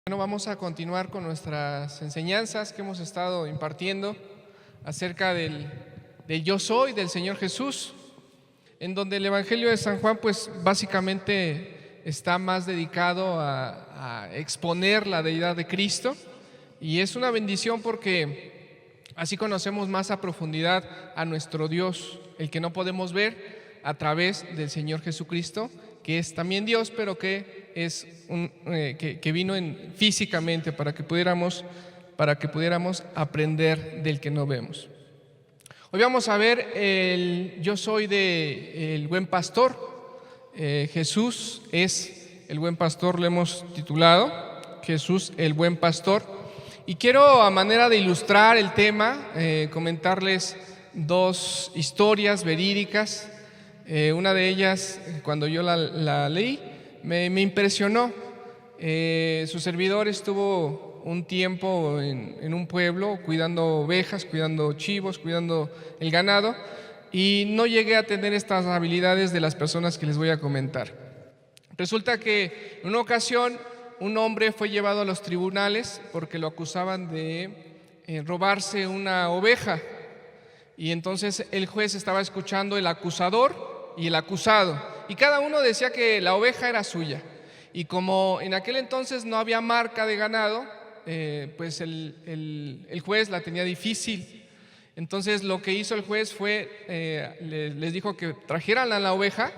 Bueno, vamos a continuar con nuestras enseñanzas que hemos estado impartiendo acerca del Yo Soy, del Señor Jesús, en donde el Evangelio de San Juan pues básicamente está más dedicado a exponer la deidad de Cristo, y es una bendición porque así conocemos más a profundidad a nuestro Dios, el que no podemos ver, a través del Señor Jesucristo, que es también Dios, pero que es que vino físicamente para que pudiéramos aprender del que no vemos. Hoy vamos a ver el Yo Soy del buen pastor. Jesús es el buen pastor, lo hemos titulado Jesús el buen pastor. Y quiero, a manera de ilustrar el tema, comentarles dos historias verídicas. Una de ellas, cuando yo la leí, me impresionó. Su servidor estuvo un tiempo en un pueblo cuidando ovejas, cuidando chivos, cuidando el ganado, y no llegué a tener estas habilidades de las personas que les voy a comentar. Resulta que en una ocasión un hombre fue llevado a los tribunales porque lo acusaban de robarse una oveja, y entonces el juez estaba escuchando el acusador y el acusado, y cada uno decía que la oveja era suya. Y como en aquel entonces no había marca de ganado, pues el juez la tenía difícil. Entonces lo que hizo el juez fue, les dijo que trajeran a la oveja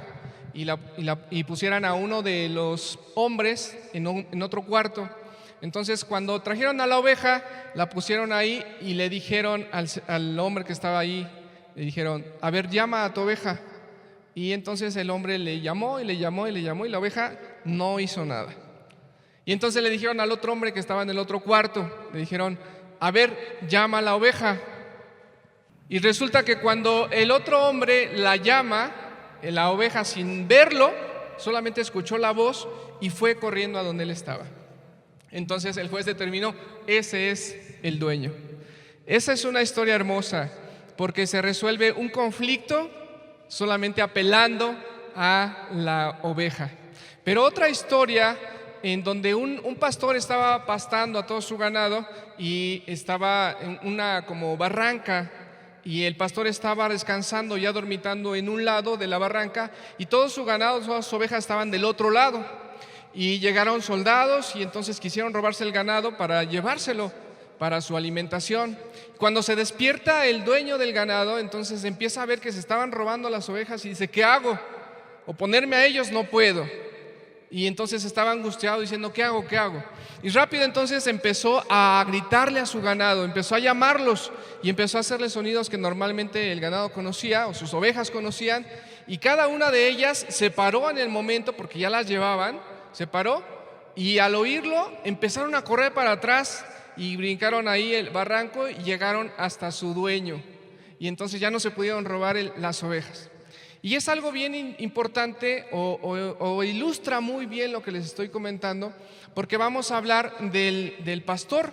y pusieran a uno de los hombres en otro cuarto. Entonces cuando trajeron a la oveja, la pusieron ahí y le dijeron al hombre que estaba ahí, le dijeron: a ver, llama a tu oveja. Y entonces el hombre le llamó y le llamó y le llamó, y la oveja no hizo nada. Y entonces le dijeron al otro hombre que estaba en el otro cuarto, le dijeron: a ver, llama a la oveja. Y resulta que cuando el otro hombre la llama, la oveja, sin verlo, solamente escuchó la voz y fue corriendo a donde él estaba. Entonces el juez determinó: ese es el dueño. Esa es una historia hermosa, porque se resuelve un conflicto solamente apelando a la oveja. Pero otra historia en donde un pastor estaba pastando a todo su ganado y estaba en una como barranca, y el pastor estaba descansando, ya dormitando en un lado de la barranca, y todo su ganado, todas sus ovejas estaban del otro lado. Y llegaron soldados y entonces quisieron robarse el ganado para llevárselo para su alimentación. Cuando se despierta el dueño del ganado, entonces empieza a ver que se estaban robando las ovejas y dice: ¿qué hago? Oponerme a ellos no puedo. Y entonces estaba angustiado diciendo: ¿qué hago? ¿Qué hago? Y rápido entonces empezó a gritarle a su ganado, empezó a llamarlos y empezó a hacerle sonidos que normalmente el ganado conocía o sus ovejas conocían, y cada una de ellas se paró en el momento, porque ya las llevaban, se paró, y al oírlo empezaron a correr para atrás y brincaron ahí el barranco y llegaron hasta su dueño, y entonces ya no se pudieron robar las ovejas. Y es algo bien importante, o ilustra muy bien lo que les estoy comentando, porque vamos a hablar del pastor,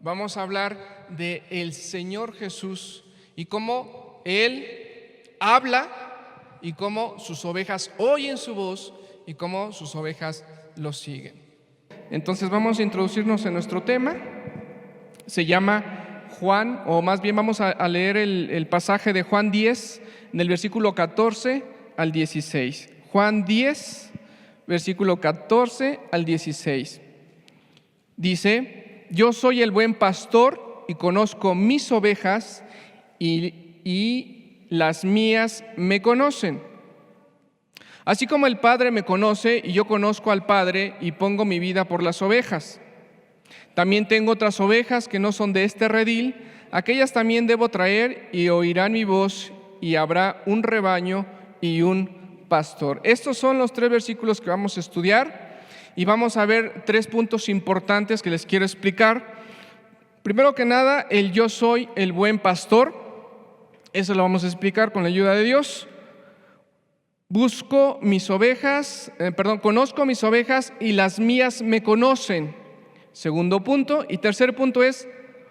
vamos a hablar del Señor Jesús y cómo Él habla y cómo sus ovejas oyen su voz y cómo sus ovejas lo siguen. Entonces vamos a introducirnos en nuestro tema. Se llama Juan, o más bien vamos a leer el pasaje de Juan 10, del versículo 14 al 16. Juan 10, versículo 14 al 16. Dice: yo soy el buen pastor y conozco mis ovejas, y las mías me conocen. Así como el Padre me conoce y yo conozco al Padre y pongo mi vida por las ovejas. También tengo otras ovejas que no son de este redil, aquellas también debo traer y oirán mi voz, y habrá un rebaño y un pastor. Estos son los 3 versículos que vamos a estudiar, y vamos a ver 3 puntos importantes que les quiero explicar. Primero que nada, el yo soy el buen pastor. Eso lo vamos a explicar con la ayuda de Dios. Conozco mis ovejas y las mías me conocen. Segundo punto. Y tercer punto es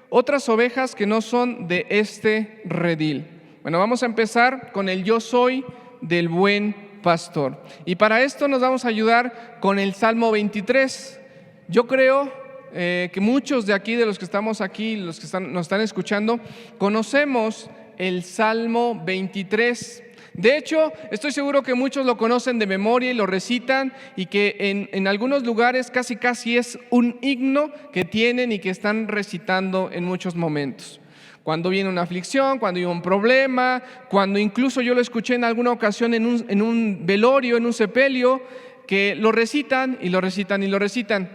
otras ovejas que no son de este redil. Bueno, vamos a empezar con el yo soy del buen pastor. Y para esto nos vamos a ayudar con el Salmo 23. Yo creo que muchos de aquí, de los que estamos aquí, los que nos están escuchando, conocemos el Salmo 23. De hecho, estoy seguro que muchos lo conocen de memoria y lo recitan, y que en algunos lugares casi es un himno que tienen y que están recitando en muchos momentos. Cuando viene una aflicción, cuando hay un problema, cuando incluso yo lo escuché en alguna ocasión en un velorio, en un sepelio, que lo recitan y lo recitan y lo recitan.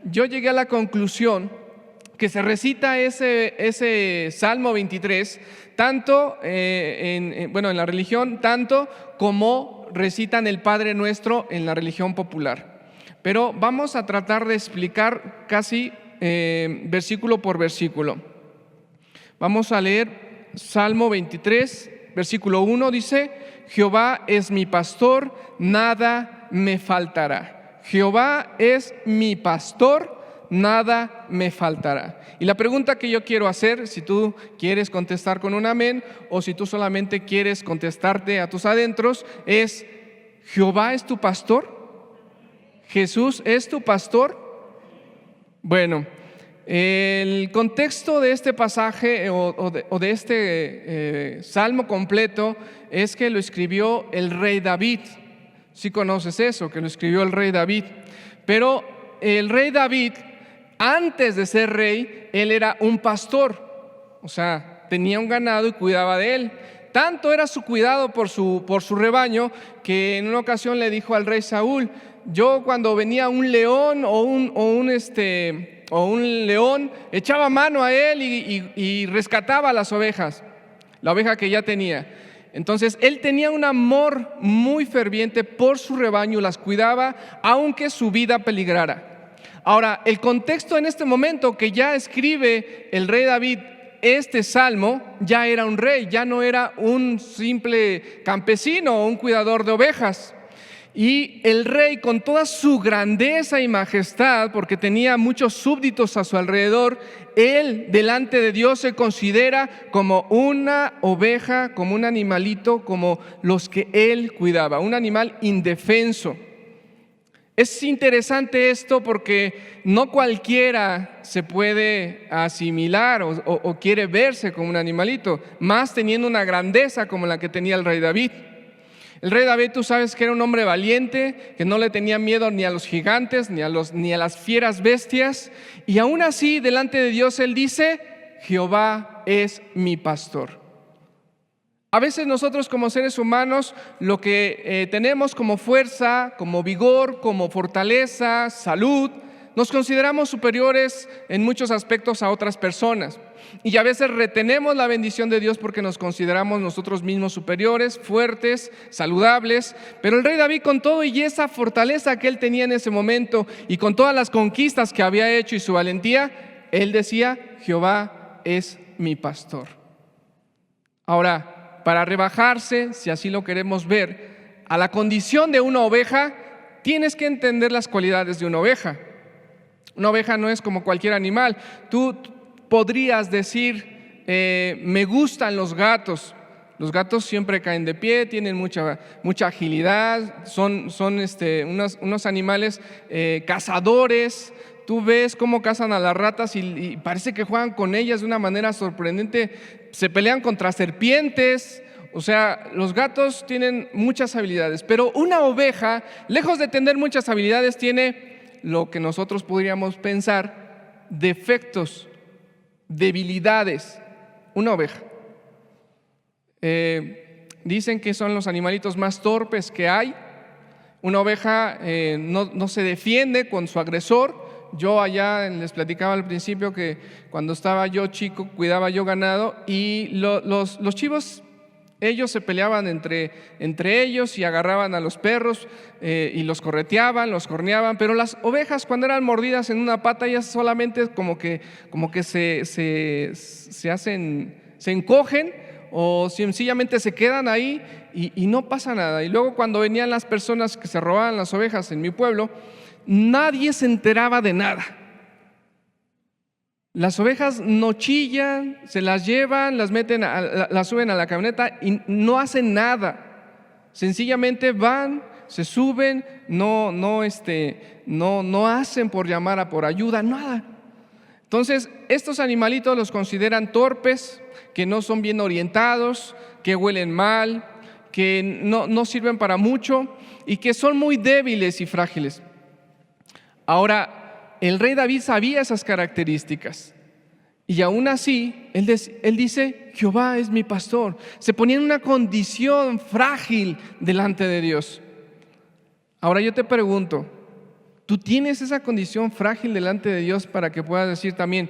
Yo llegué a la conclusión que se recita ese Salmo 23 tanto en la religión, tanto como recitan el Padre Nuestro en la religión popular. Pero vamos a tratar de explicar casi versículo por versículo. Vamos a leer Salmo 23, versículo 1, dice: Jehová es mi pastor, nada me faltará. Jehová es mi pastor, nada me faltará. Y la pregunta que yo quiero hacer, si tú quieres contestar con un amén o si tú solamente quieres contestarte a tus adentros, es: ¿Jehová es tu pastor? ¿Jesús es tu pastor? Bueno, el contexto de este pasaje o de este salmo completo es que lo escribió el rey David. Si conoces eso, que lo escribió el rey David. Pero el rey David, antes de ser rey, él era un pastor. O sea, tenía un ganado y cuidaba de él. Tanto era su cuidado por su rebaño, que en una ocasión le dijo al rey Saúl: yo, cuando venía un león o un león, echaba mano a él y rescataba las ovejas, la oveja que ya tenía. Entonces él tenía un amor muy ferviente por su rebaño, las cuidaba aunque su vida peligrara. Ahora, el contexto en este momento que ya escribe el rey David este salmo, ya era un rey, ya no era un simple campesino o un cuidador de ovejas. Y el rey, con toda su grandeza y majestad, porque tenía muchos súbditos a su alrededor, él delante de Dios se considera como una oveja, como un animalito, como los que él cuidaba, un animal indefenso. Es interesante esto porque no cualquiera se puede asimilar o quiere verse como un animalito, más teniendo una grandeza como la que tenía el rey David. El rey David, tú sabes que era un hombre valiente, que no le tenía miedo ni a los gigantes, ni a las fieras bestias, y aún así delante de Dios él dice: Jehová es mi pastor. A veces nosotros, como seres humanos, lo que tenemos como fuerza, como vigor, como fortaleza, salud, nos consideramos superiores en muchos aspectos a otras personas. Y a veces retenemos la bendición de Dios porque nos consideramos nosotros mismos superiores, fuertes, saludables. Pero el rey David, con todo y esa fortaleza que él tenía en ese momento, y con todas las conquistas que había hecho y su valentía, él decía: Jehová es mi pastor. Ahora, para rebajarse, si así lo queremos ver, a la condición de una oveja, tienes que entender las cualidades de una oveja. Una oveja no es como cualquier animal. Tú podrías decir: me gustan los gatos. Los gatos siempre caen de pie, tienen mucha agilidad, son unos animales cazadores. Tú ves cómo cazan a las ratas y parece que juegan con ellas de una manera sorprendente. Se pelean contra serpientes. O sea, los gatos tienen muchas habilidades, pero una oveja, lejos de tener muchas habilidades, tiene lo que nosotros podríamos pensar: defectos, debilidades. Una oveja. Dicen que son los animalitos más torpes que hay. Una oveja no se defiende con su agresor. Yo allá les platicaba al principio que cuando estaba yo chico cuidaba yo ganado, y los chivos, ellos se peleaban entre ellos y agarraban a los perros y los correteaban, los corneaban. Pero las ovejas, cuando eran mordidas en una pata, ellas solamente como que se encogen o sencillamente se quedan ahí y no pasa nada. Y luego, cuando venían las personas que se robaban las ovejas en mi pueblo, nadie se enteraba de nada. Las ovejas no chillan, se las llevan, las suben a la camioneta y no hacen nada. Sencillamente van, se suben, no hacen por llamar por ayuda, nada. Entonces, estos animalitos los consideran torpes, que no son bien orientados, que huelen mal, que no sirven para mucho y que son muy débiles y frágiles. Ahora, el rey David sabía esas características y aún así, él dice, Jehová es mi pastor. Se ponía en una condición frágil delante de Dios. Ahora yo te pregunto, ¿tú tienes esa condición frágil delante de Dios para que puedas decir también,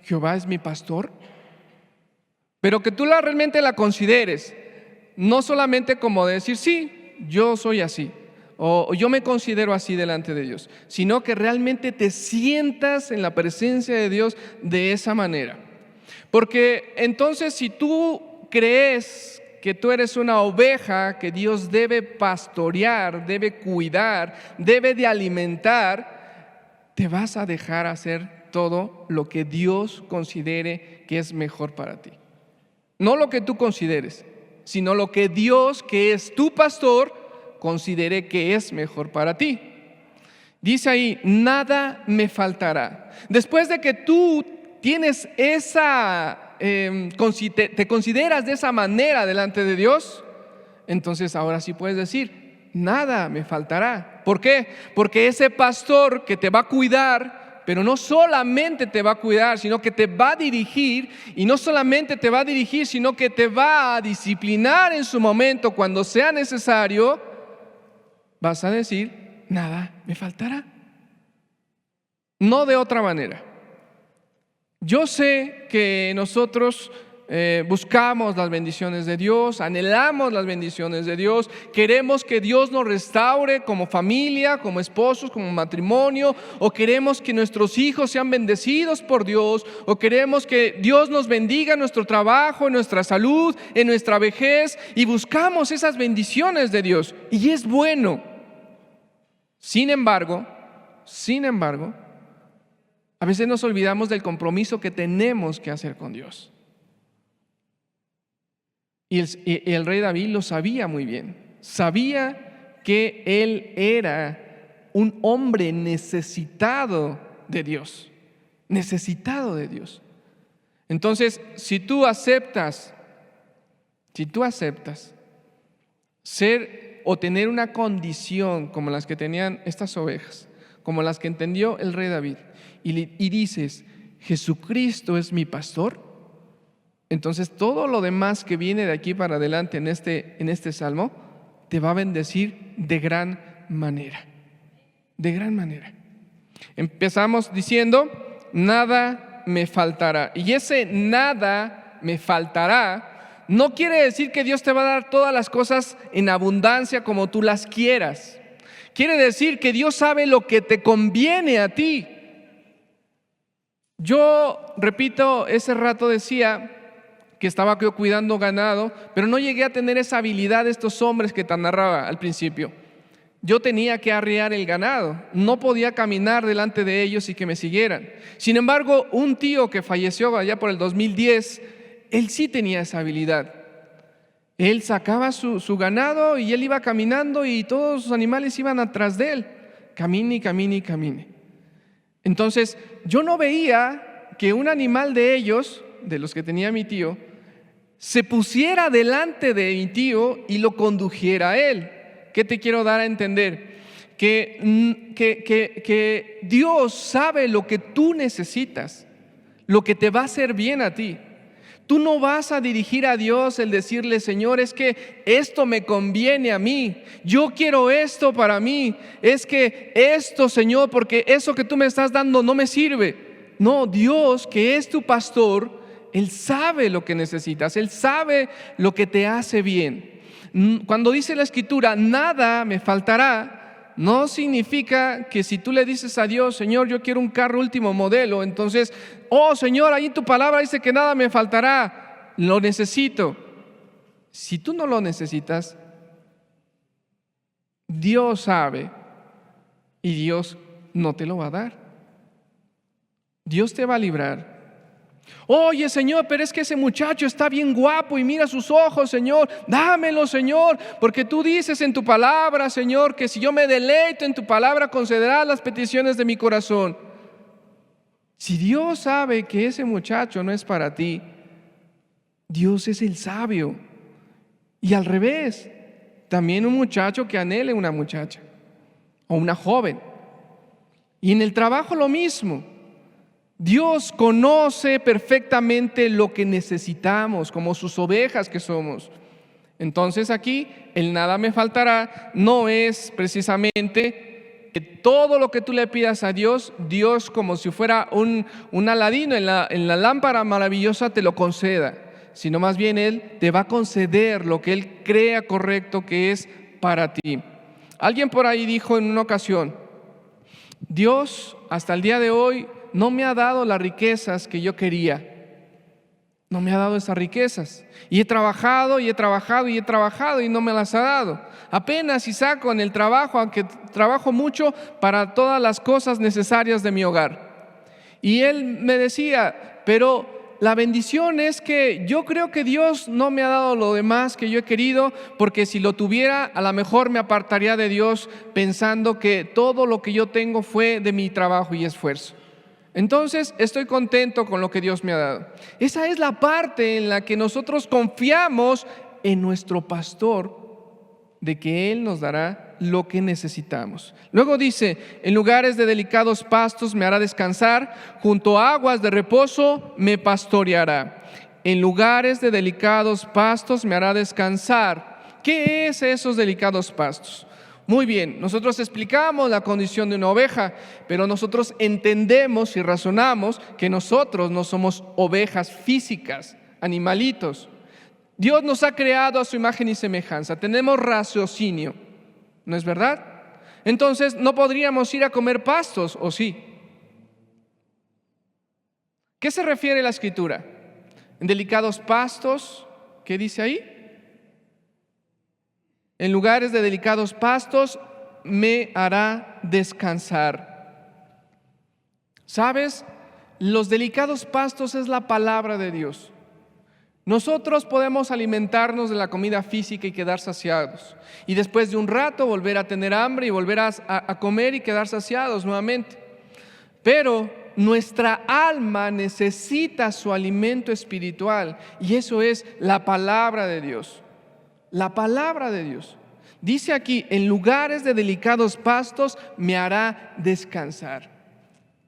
Jehová es mi pastor? Pero que tú realmente la consideres, no solamente como decir, sí, yo soy así, o yo me considero así delante de Dios, sino que realmente te sientas en la presencia de Dios de esa manera. Porque entonces si tú crees que tú eres una oveja que Dios debe pastorear, debe cuidar, debe de alimentar, te vas a dejar hacer todo lo que Dios considere que es mejor para ti. No lo que tú consideres, sino lo que Dios, que es tu pastor, considere que es mejor para ti. Dice ahí, nada me faltará. Después de que tú tienes te consideras de esa manera delante de Dios, entonces ahora sí puedes decir, nada me faltará. ¿Por qué? Porque ese pastor que te va a cuidar, pero no solamente te va a cuidar, sino que te va a dirigir, y no solamente te va a dirigir, sino que te va a disciplinar en su momento cuando sea necesario, vas a decir, nada me faltará. No de otra manera. Yo sé que nosotros buscamos las bendiciones de Dios, anhelamos las bendiciones de Dios, queremos que Dios nos restaure como familia, como esposos, como matrimonio, o queremos que nuestros hijos sean bendecidos por Dios, o queremos que Dios nos bendiga en nuestro trabajo, en nuestra salud, en nuestra vejez, y buscamos esas bendiciones de Dios, y es bueno. Sin embargo, a veces nos olvidamos del compromiso que tenemos que hacer con Dios. Y el rey David lo sabía muy bien. Sabía que él era un hombre necesitado de Dios. Necesitado de Dios. Entonces, si tú aceptas ser o tener una condición como las que tenían estas ovejas, como las que entendió el rey David, y dices, Jesucristo es mi pastor, entonces todo lo demás que viene de aquí para adelante en este salmo te va a bendecir de gran manera. De gran manera. Empezamos diciendo, nada me faltará. Y ese nada me faltará no quiere decir que Dios te va a dar todas las cosas en abundancia como tú las quieras. Quiere decir que Dios sabe lo que te conviene a ti. Yo, repito, ese rato decía que estaba yo cuidando ganado, pero no llegué a tener esa habilidad de estos hombres que te narraba al principio. Yo tenía que arriar el ganado, no podía caminar delante de ellos y que me siguieran. Sin embargo, un tío que falleció allá por el 2010, él sí tenía esa habilidad. Él sacaba su ganado y él iba caminando y todos sus animales iban atrás de él. Camine y camine y camine. Entonces, yo no veía que un animal de ellos, de los que tenía mi tío, se pusiera delante de mi tío y lo condujera a él. ¿Qué te quiero dar a entender? Que Dios sabe lo que tú necesitas, lo que te va a hacer bien a ti. Tú no vas a dirigir a Dios el decirle, Señor, es que esto me conviene a mí, yo quiero esto para mí, es que esto, Señor, porque eso que tú me estás dando no me sirve. No, Dios, que es tu pastor, Él sabe lo que necesitas, Él sabe lo que te hace bien. Cuando dice la Escritura, nada me faltará, no significa que si tú le dices a Dios, Señor, yo quiero un carro último modelo, entonces, oh Señor, ahí en tu palabra dice que nada me faltará, lo necesito. Si tú no lo necesitas, Dios sabe y Dios no te lo va a dar. Dios te va a librar. Oye, Señor, pero es que ese muchacho está bien guapo y mira sus ojos, Señor. Dámelo, Señor, porque tú dices en tu palabra, Señor, que si yo me deleito en tu palabra, concederás las peticiones de mi corazón. Si Dios sabe que ese muchacho no es para ti, Dios es el sabio. Y al revés, también un muchacho que anhele una muchacha o una joven. Y en el trabajo lo mismo. Dios conoce perfectamente lo que necesitamos, como sus ovejas que somos. Entonces aquí, el nada me faltará no es precisamente que todo lo que tú le pidas a Dios, Dios como si fuera un Aladino en la lámpara maravillosa te lo conceda, sino más bien Él te va a conceder lo que Él crea correcto que es para ti. Alguien por ahí dijo en una ocasión: Dios hasta el día de hoy no me ha dado las riquezas que yo quería. No me ha dado esas riquezas. Y he trabajado y he trabajado y he trabajado y no me las ha dado. Apenas si saco en el trabajo, aunque trabajo mucho, para todas las cosas necesarias de mi hogar. Y él me decía, pero la bendición es que yo creo que Dios no me ha dado lo demás que yo he querido, porque si lo tuviera, a lo mejor me apartaría de Dios pensando que todo lo que yo tengo fue de mi trabajo y esfuerzo. Entonces estoy contento con lo que Dios me ha dado. Esa es la parte en la que nosotros confiamos en nuestro pastor, de que Él nos dará lo que necesitamos. Luego dice: en lugares de delicados pastos me hará descansar, junto a aguas de reposo me pastoreará. En lugares de delicados pastos me hará descansar. ¿Qué es esos delicados pastos? Muy bien, nosotros explicamos la condición de una oveja, pero nosotros entendemos y razonamos que nosotros no somos ovejas físicas, animalitos. Dios nos ha creado a su imagen y semejanza, tenemos raciocinio, ¿no es verdad? Entonces no podríamos ir a comer pastos, ¿o sí? ¿Qué se refiere la Escritura? En delicados pastos, ¿qué dice ahí? En lugares de delicados pastos me hará descansar. ¿Sabes? Los delicados pastos es la palabra de Dios. Nosotros podemos alimentarnos de la comida física y quedar saciados. Y después de un rato volver a tener hambre y volver a comer y quedar saciados nuevamente. Pero nuestra alma necesita su alimento espiritual, y eso es la palabra de Dios. La palabra de Dios. Dice aquí: en lugares de delicados pastos me hará descansar.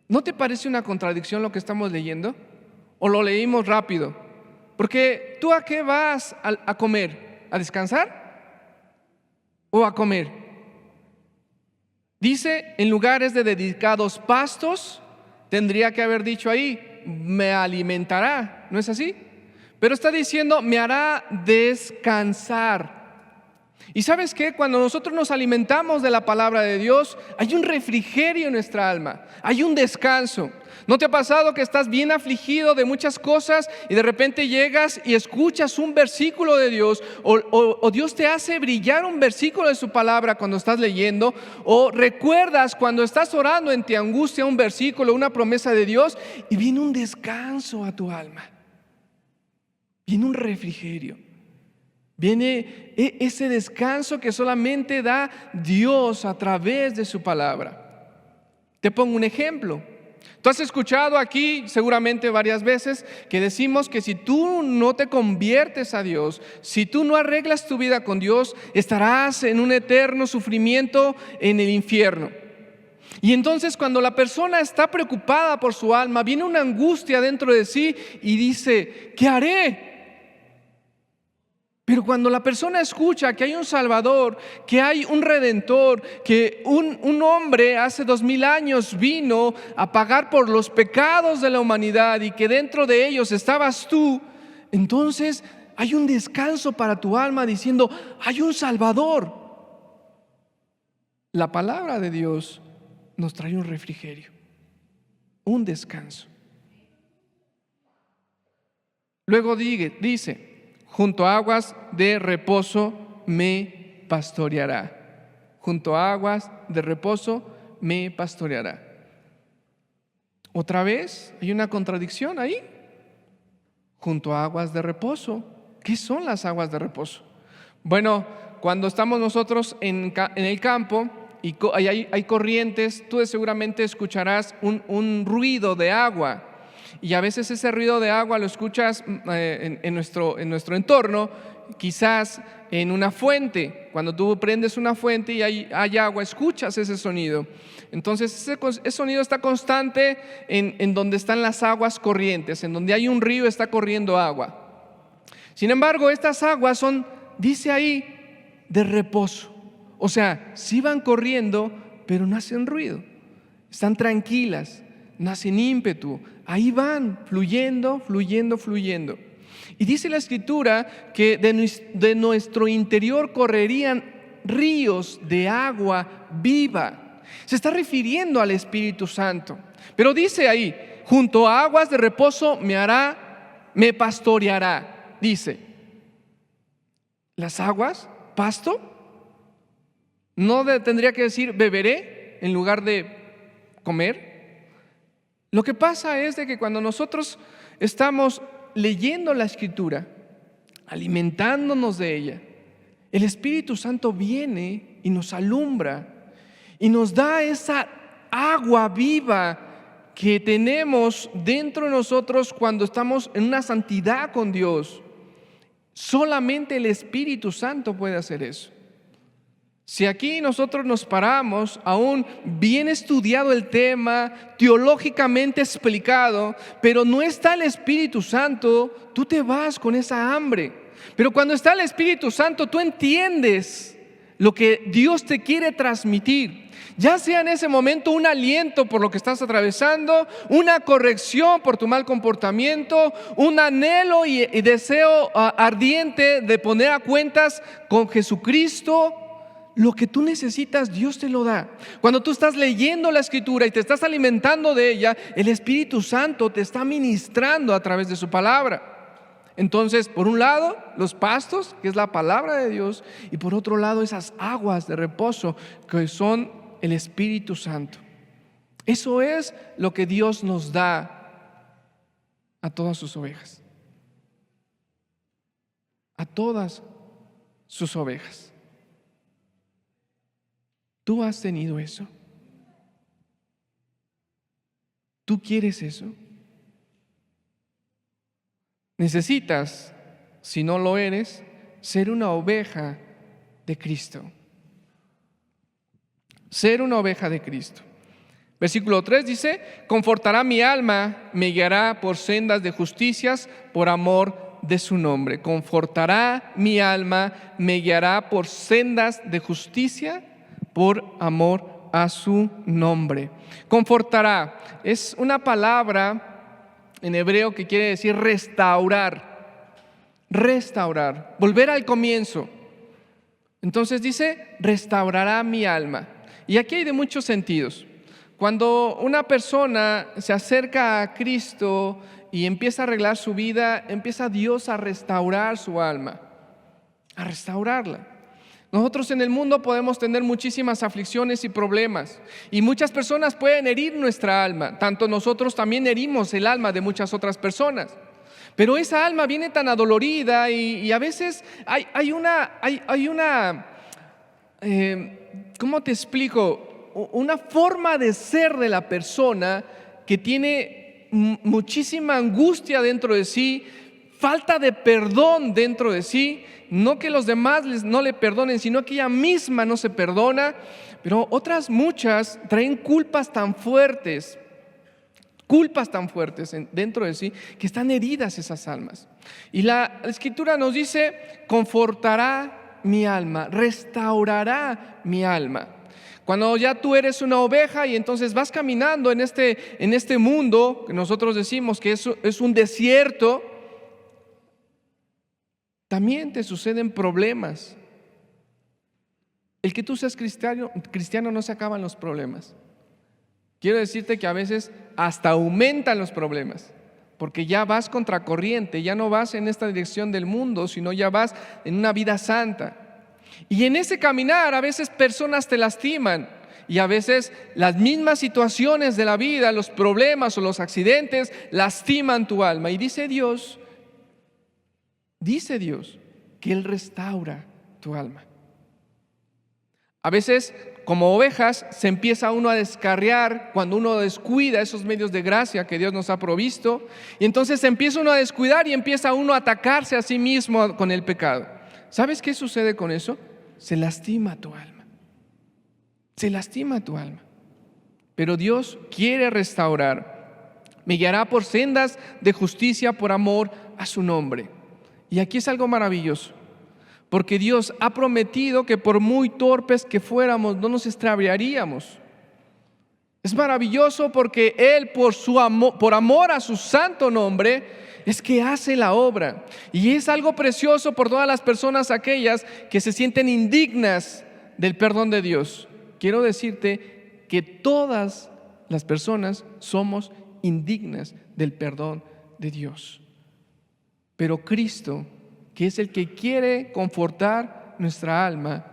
¿No te parece una contradicción lo que estamos leyendo? ¿O lo leímos rápido? Porque ¿tú a qué vas a comer? ¿A descansar? ¿O a comer? Dice: en lugares de delicados pastos, tendría que haber dicho ahí: me alimentará. ¿No es así? Pero está diciendo: me hará descansar. ¿Y sabes qué? Cuando nosotros nos alimentamos de la palabra de Dios, hay un refrigerio en nuestra alma, hay un descanso. ¿No te ha pasado que estás bien afligido de muchas cosas y de repente llegas y escuchas un versículo de Dios, o Dios te hace brillar un versículo de su palabra cuando estás leyendo, o recuerdas cuando estás orando en tu angustia un versículo, una promesa de Dios, y viene un descanso a tu alma? Viene un refrigerio, viene ese descanso que solamente da Dios a través de su palabra. Te pongo un ejemplo. Tú has escuchado aquí seguramente varias veces que decimos que si tú no te conviertes a Dios, si tú no arreglas tu vida con Dios, estarás en un eterno sufrimiento en el infierno. Y entonces cuando la persona está preocupada por su alma, viene una angustia dentro de sí y dice: ¿qué haré? Pero cuando la persona escucha que hay un Salvador, que hay un Redentor, que un hombre hace 2000 años vino a pagar por los pecados de la humanidad y que dentro de ellos estabas tú, entonces hay un descanso para tu alma diciendo: hay un Salvador. La palabra de Dios nos trae un refrigerio, un descanso. Luego dice: junto a aguas de reposo me pastoreará. Junto a aguas de reposo me pastoreará. Otra vez, hay una contradicción ahí. junto a aguas de reposo. ¿Qué son las aguas de reposo? Bueno, cuando estamos nosotros en el campo y hay corrientes, tú seguramente escucharás un ruido de agua. Y a veces ese ruido de agua lo escuchas en nuestro entorno, quizás en una fuente. Cuando tú prendes una fuente y hay agua, escuchas ese sonido. Entonces ese sonido está constante en donde están las aguas corrientes, en donde hay un río está corriendo agua. Sin embargo, estas aguas son, dice ahí, de reposo. O sea, sí van corriendo, pero no hacen ruido. Están tranquilas, no hacen ímpetu. Ahí van, fluyendo, fluyendo, fluyendo. Y dice la Escritura que de nuestro interior correrían ríos de agua viva. Se está refiriendo al Espíritu Santo. Pero dice ahí, junto a aguas de reposo me pastoreará. Dice, las aguas, pasto, no tendría que decir beberé en lugar de comer. Lo que pasa es de que cuando nosotros estamos leyendo la Escritura, alimentándonos de ella, el Espíritu Santo viene y nos alumbra y nos da esa agua viva que tenemos dentro de nosotros cuando estamos en una santidad con Dios. Solamente el Espíritu Santo puede hacer eso. Si aquí nosotros nos paramos, aún bien estudiado el tema, teológicamente explicado, pero no está el Espíritu Santo, tú te vas con esa hambre. Pero cuando está el Espíritu Santo, tú entiendes lo que Dios te quiere transmitir. Ya sea en ese momento un aliento por lo que estás atravesando, una corrección por tu mal comportamiento, un anhelo y deseo ardiente de poner a cuentas con Jesucristo. Lo que tú necesitas, Dios te lo da. Cuando tú estás leyendo la Escritura y te estás alimentando de ella, el Espíritu Santo te está ministrando a través de su palabra. Entonces, por un lado, los pastos, que es la palabra de Dios, y por otro lado, esas aguas de reposo, que son el Espíritu Santo. Eso es lo que Dios nos da a todas sus ovejas. A todas sus ovejas. ¿Tú has tenido eso? ¿Tú quieres eso? Necesitas, si no lo eres, ser una oveja de Cristo. Ser una oveja de Cristo. Versículo 3 dice, confortará mi alma, me guiará por sendas de justicias por amor de su nombre. Confortará mi alma, me guiará por sendas de justicia por amor a su nombre. Confortará es una palabra en hebreo que quiere decir restaurar. Restaurar, volver al comienzo. Entonces dice, restaurará mi alma. Y aquí hay de muchos sentidos. Cuando una persona se acerca a Cristo y empieza a arreglar su vida, empieza Dios a restaurar su alma, a restaurarla. Nosotros en el mundo podemos tener muchísimas aflicciones y problemas, y muchas personas pueden herir nuestra alma. Tanto nosotros también herimos el alma de muchas otras personas. Pero esa alma viene tan adolorida y a veces hay una ¿cómo te explico? Una forma de ser de la persona que tiene muchísima angustia dentro de sí, falta de perdón dentro de sí. No que los demás no le perdonen, sino que ella misma no se perdona. Pero otras muchas traen culpas tan fuertes dentro de sí, que están heridas esas almas. Y la Escritura nos dice, confortará mi alma, restaurará mi alma. Cuando ya tú eres una oveja y entonces vas caminando en este mundo, que nosotros decimos que es un desierto, también te suceden problemas. El que tú seas cristiano no se acaban los problemas. Quiero decirte que a veces hasta aumentan los problemas, porque ya vas contracorriente, ya no vas en esta dirección del mundo, sino ya vas en una vida santa. Y en ese caminar a veces personas te lastiman, y a veces las mismas situaciones de la vida, los problemas o los accidentes lastiman tu alma. Y dice Dios Dice Dios que Él restaura tu alma. A veces, como ovejas, se empieza uno a descarriar cuando uno descuida esos medios de gracia que Dios nos ha provisto. Y entonces se empieza uno a descuidar y empieza uno a atacarse a sí mismo con el pecado. ¿Sabes qué sucede con eso? Se lastima tu alma. Se lastima tu alma. Pero Dios quiere restaurar. Me guiará por sendas de justicia por amor a su nombre. Y aquí es algo maravilloso. Porque Dios ha prometido que por muy torpes que fuéramos, no nos extraviaríamos. Es maravilloso porque Él, por amor a su santo nombre, es que hace la obra. Y es algo precioso por todas las personas aquellas que se sienten indignas del perdón de Dios. Quiero decirte que todas las personas somos indignas del perdón de Dios. Pero Cristo, que es el que quiere confortar nuestra alma,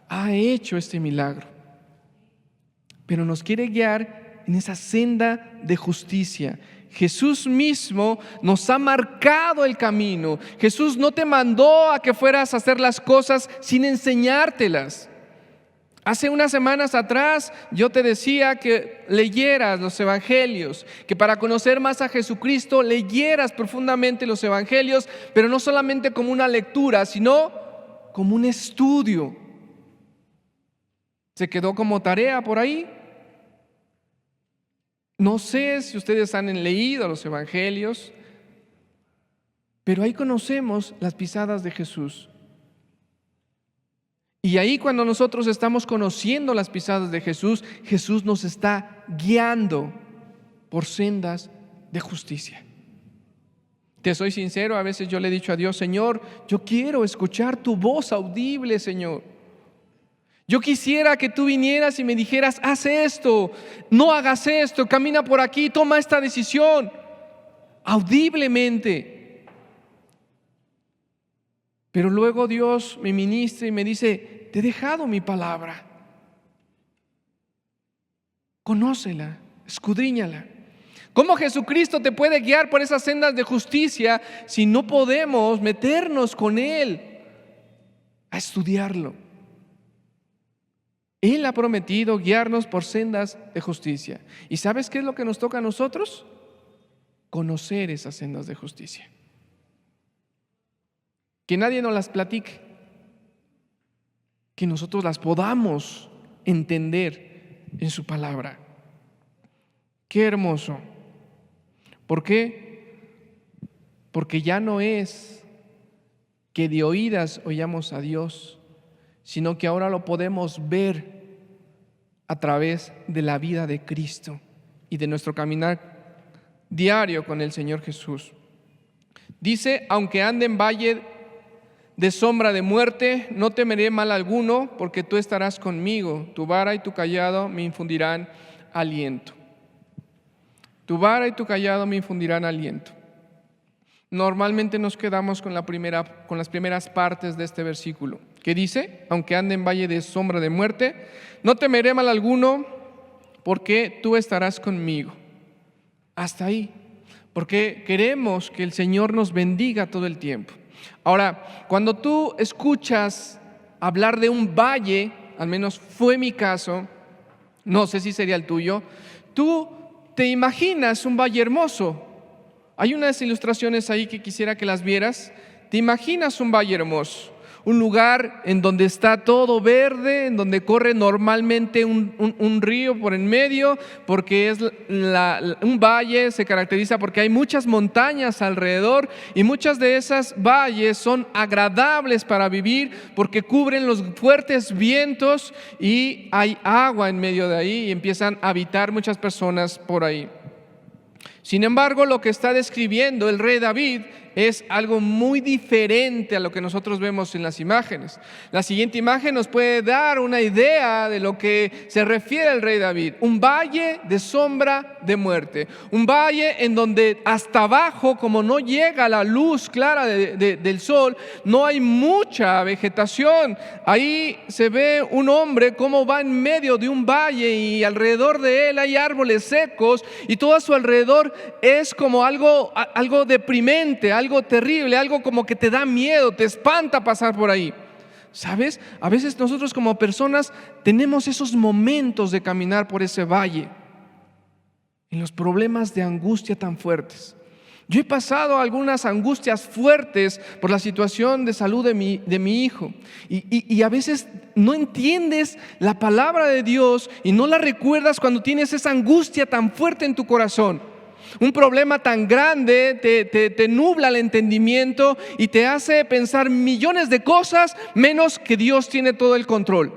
ha hecho este milagro. Pero nos quiere guiar en esa senda de justicia. Jesús mismo nos ha marcado el camino. Jesús no te mandó a que fueras a hacer las cosas sin enseñártelas. Hace unas semanas atrás yo te decía que leyeras los evangelios, que para conocer más a Jesucristo leyeras profundamente los evangelios, pero no solamente como una lectura, sino como un estudio. ¿Se quedó como tarea por ahí? No sé si ustedes han leído los evangelios, pero ahí conocemos las pisadas de Jesús. Y ahí, cuando nosotros estamos conociendo las pisadas de Jesús, Jesús nos está guiando por sendas de justicia. Te soy sincero, a veces yo le he dicho a Dios: Señor, yo quiero escuchar tu voz audible, Señor. Yo quisiera que tú vinieras y me dijeras: haz esto, no hagas esto, camina por aquí, toma esta decisión, audiblemente. Pero luego Dios me ministra y me dice: te he dejado mi palabra. Conócela, escudriñala. ¿Cómo Jesucristo te puede guiar por esas sendas de justicia si no podemos meternos con Él a estudiarlo? Él ha prometido guiarnos por sendas de justicia. ¿Y sabes qué es lo que nos toca a nosotros? Conocer esas sendas de justicia. Que nadie nos las platique, que nosotros las podamos entender en su palabra. Qué hermoso. ¿Por qué? Porque ya no es que de oídas oyamos a Dios, sino que ahora lo podemos ver a través de la vida de Cristo y de nuestro caminar diario con el Señor Jesús. Dice: aunque ande en valle de sombra de muerte, no temeré mal alguno, porque tú estarás conmigo. Tu vara y tu cayado me infundirán aliento. Tu vara y tu cayado me infundirán aliento. Normalmente nos quedamos con las primeras partes de este versículo, que dice: aunque ande en valle de sombra de muerte, no temeré mal alguno, porque tú estarás conmigo. Hasta ahí, porque queremos que el Señor nos bendiga todo el tiempo. Ahora, cuando tú escuchas hablar de un valle, al menos fue mi caso, no sé si sería el tuyo, tú te imaginas un valle hermoso. Hay unas ilustraciones ahí que quisiera que las vieras. Te imaginas un valle hermoso, un lugar en donde está todo verde, en donde corre normalmente un río por en medio, porque es un valle, se caracteriza porque hay muchas montañas alrededor, y muchas de esas valles son agradables para vivir porque cubren los fuertes vientos y hay agua en medio de ahí y empiezan a habitar muchas personas por ahí. Sin embargo, lo que está describiendo el rey David es algo muy diferente a lo que nosotros vemos en las imágenes. La siguiente imagen nos puede dar una idea de lo que se refiere el rey David. Un valle de sombra de muerte. Un valle en donde hasta abajo, como no llega la luz clara del sol, no hay mucha vegetación. Ahí se ve un hombre como va en medio de un valle y alrededor de él hay árboles secos y todo a su alrededor es como algo deprimente, algo terrible, algo como que te da miedo, te espanta pasar por ahí. ¿Sabes? A veces nosotros como personas tenemos esos momentos de caminar por ese valle, en los problemas de angustia tan fuertes. Yo he pasado algunas angustias fuertes por la situación de salud de mi hijo. Y a veces no entiendes la palabra de Dios y no la recuerdas cuando tienes esa angustia tan fuerte en tu corazón. Un problema tan grande te nubla el entendimiento y te hace pensar millones de cosas menos que Dios tiene todo el control.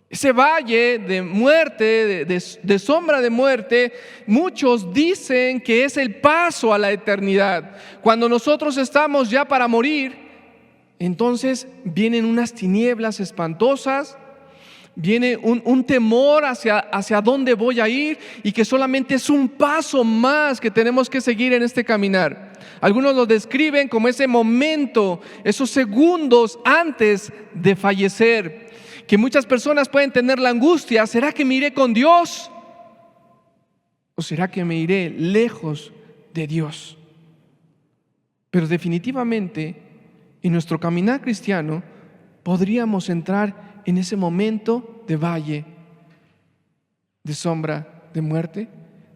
Ese valle de muerte, de sombra de muerte, muchos dicen que es el paso a la eternidad. Cuando nosotros estamos ya para morir, entonces vienen unas tinieblas espantosas, viene un temor hacia dónde voy a ir y que solamente es un paso más que tenemos que seguir en este caminar. Algunos lo describen como ese momento, esos segundos antes de fallecer, que muchas personas pueden tener la angustia: ¿será que me iré con Dios? ¿O será que me iré lejos de Dios? Pero definitivamente en nuestro caminar cristiano podríamos entrar en ese momento de valle, de sombra de muerte,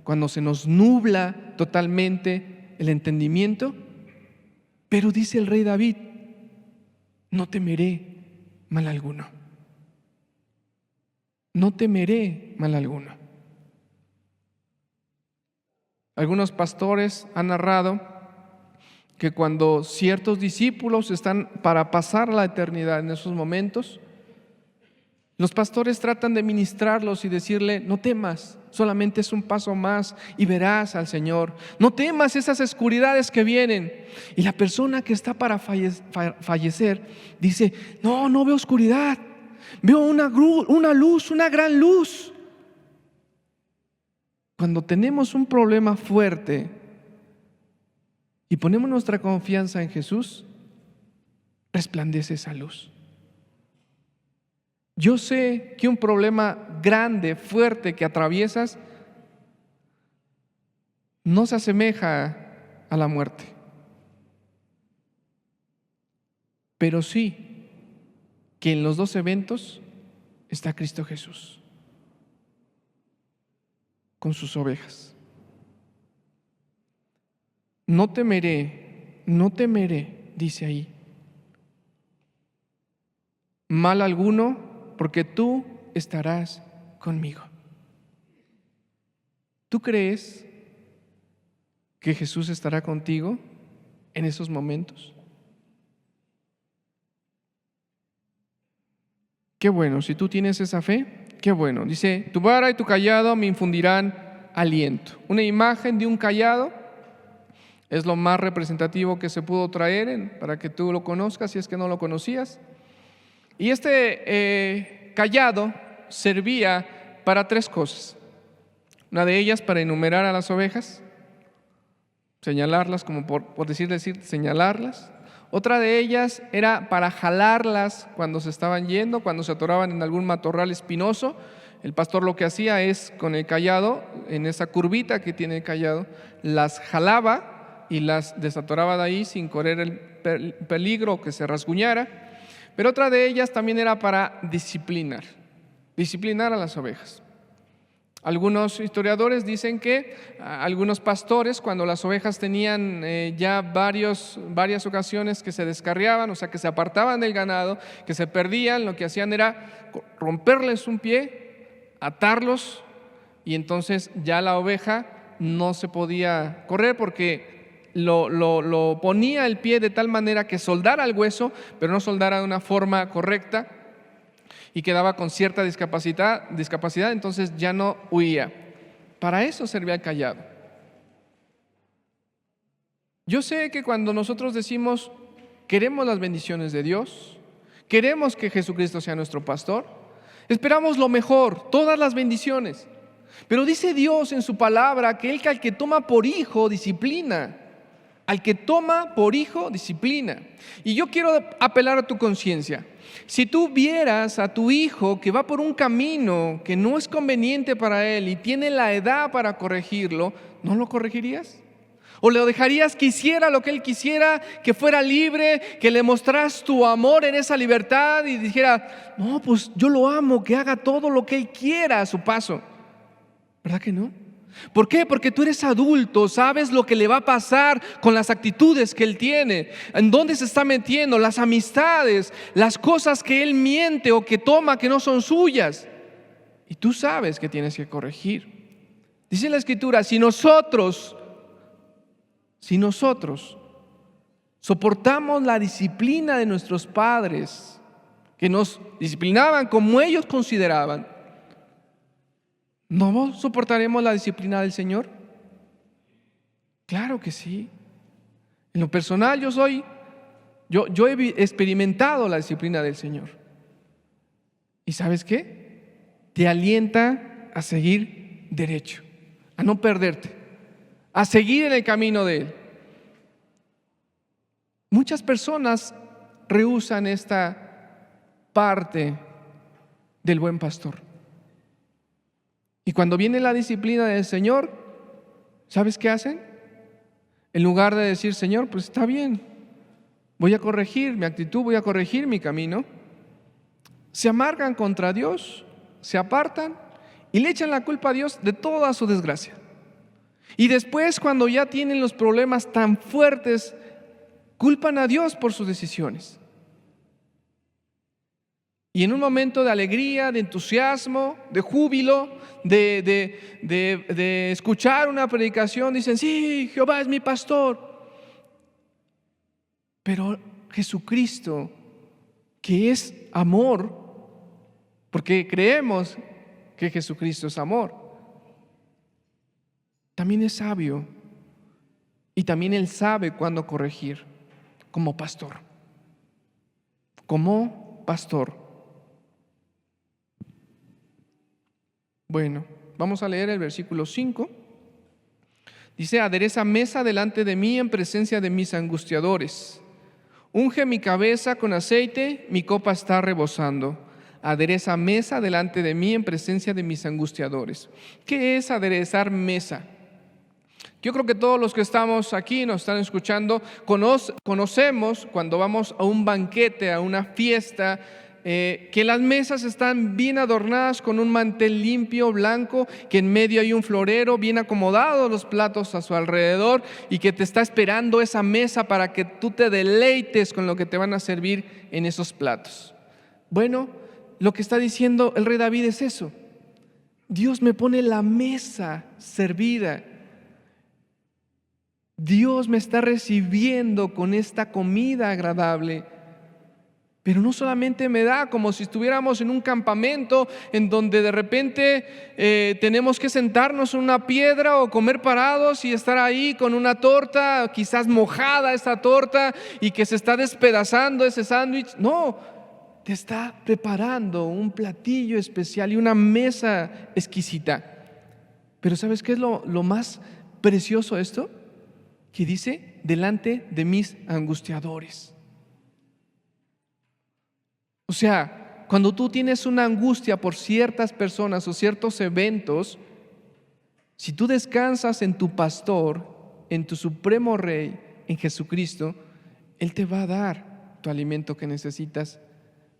cuando se nos nubla totalmente el entendimiento. Pero dice el rey David: no temeré mal alguno. No temeré mal alguno. Algunos pastores han narrado que cuando ciertos discípulos están para pasar la eternidad en esos momentos, los pastores tratan de ministrarlos y decirle: no temas, solamente es un paso más y verás al Señor. No temas esas oscuridades que vienen. Y la persona que está para fallecer dice: no veo oscuridad. Veo una luz, una gran luz. Cuando tenemos un problema fuerte y ponemos nuestra confianza en Jesús, resplandece esa luz. Yo sé que un problema grande, fuerte que atraviesas no se asemeja a la muerte, pero sí que en los dos eventos está Cristo Jesús con sus ovejas. No temeré, dice ahí, mal alguno, porque tú estarás conmigo. ¿Tú crees que Jesús estará contigo en esos momentos? Qué bueno, si tú tienes esa fe, qué bueno. Dice: tu vara y tu cayado me infundirán aliento. Una imagen de un cayado es lo más representativo que se pudo traer para que tú lo conozcas, si es que no lo conocías. Y este cayado servía para tres cosas. Una de ellas para enumerar a las ovejas, señalarlas, como por decir, señalarlas. Otra de ellas era para jalarlas cuando se estaban yendo, cuando se atoraban en algún matorral espinoso. El pastor lo que hacía es, con el cayado, en esa curvita que tiene el cayado, las jalaba y las desatoraba de ahí sin correr el peligro que se rasguñara. Pero otra de ellas también era para disciplinar a las ovejas. Algunos historiadores dicen que algunos pastores, cuando las ovejas tenían ya varias ocasiones que se descarriaban, o sea que se apartaban del ganado, que se perdían, lo que hacían era romperles un pie, atarlos, y entonces ya la oveja no se podía correr porque lo ponía el pie de tal manera que soldara el hueso, pero no soldara de una forma correcta, y quedaba con cierta discapacidad, entonces ya no huía. Para eso servía el cayado. Yo sé que cuando nosotros decimos queremos las bendiciones de Dios, queremos que Jesucristo sea nuestro pastor, esperamos lo mejor, todas las bendiciones. Pero dice Dios en su palabra que al que toma por hijo disciplina. Al que toma por hijo disciplina. Y yo quiero apelar a tu conciencia. Si tú vieras a tu hijo que va por un camino que no es conveniente para él y tiene la edad para corregirlo, ¿no lo corregirías? ¿O le dejarías que hiciera lo que él quisiera, que fuera libre, que le mostras tu amor en esa libertad y dijera, no, pues yo lo amo, que haga todo lo que él quiera a su paso? ¿Verdad que no? ¿Por qué? Porque tú eres adulto, sabes lo que le va a pasar con las actitudes que él tiene, en dónde se está metiendo, las amistades, las cosas que él miente o que toma que no son suyas. Y tú sabes que tienes que corregir. Dice la Escritura, si nosotros soportamos la disciplina de nuestros padres, que nos disciplinaban como ellos consideraban, ¿no soportaremos la disciplina del Señor? Claro que sí. En lo personal yo he experimentado la disciplina del Señor. ¿Y sabes qué? Te alienta a seguir derecho, a no perderte, a seguir en el camino de Él. Muchas personas rehúsan esta parte del buen pastor. Y cuando viene la disciplina del Señor, ¿sabes qué hacen? En lugar de decir, Señor, pues está bien, voy a corregir mi actitud, voy a corregir mi camino, se amargan contra Dios, se apartan y le echan la culpa a Dios de toda su desgracia. Y después, cuando ya tienen los problemas tan fuertes, culpan a Dios por sus decisiones. Y en un momento de alegría, de entusiasmo, de júbilo, de escuchar una predicación, dicen, sí, Jehová es mi pastor. Pero Jesucristo, que es amor, porque creemos que Jesucristo es amor, también es sabio y también Él sabe cuándo corregir como pastor. Como pastor. Bueno, vamos a leer el versículo 5. Dice, adereza mesa delante de mí en presencia de mis angustiadores. Unge mi cabeza con aceite, mi copa está rebosando. Adereza mesa delante de mí en presencia de mis angustiadores. ¿Qué es aderezar mesa? Yo creo que todos los que estamos aquí, nos están escuchando, conocemos cuando vamos a un banquete, a una fiesta, que las mesas están bien adornadas con un mantel limpio, blanco, que en medio hay un florero, bien acomodados los platos a su alrededor y que te está esperando esa mesa para que tú te deleites con lo que te van a servir en esos platos. Bueno, lo que está diciendo el rey David es eso. Dios me pone la mesa servida. Dios me está recibiendo con esta comida agradable. Pero no solamente me da como si estuviéramos en un campamento en donde de repente tenemos que sentarnos en una piedra o comer parados y estar ahí con una torta, quizás mojada esa torta y que se está despedazando ese sándwich. No, te está preparando un platillo especial y una mesa exquisita. Pero ¿sabes qué es lo más precioso de esto? Que dice, delante de mis angustiadores. O sea, cuando tú tienes una angustia por ciertas personas o ciertos eventos, si tú descansas en tu pastor, en tu supremo rey, en Jesucristo, Él te va a dar tu alimento que necesitas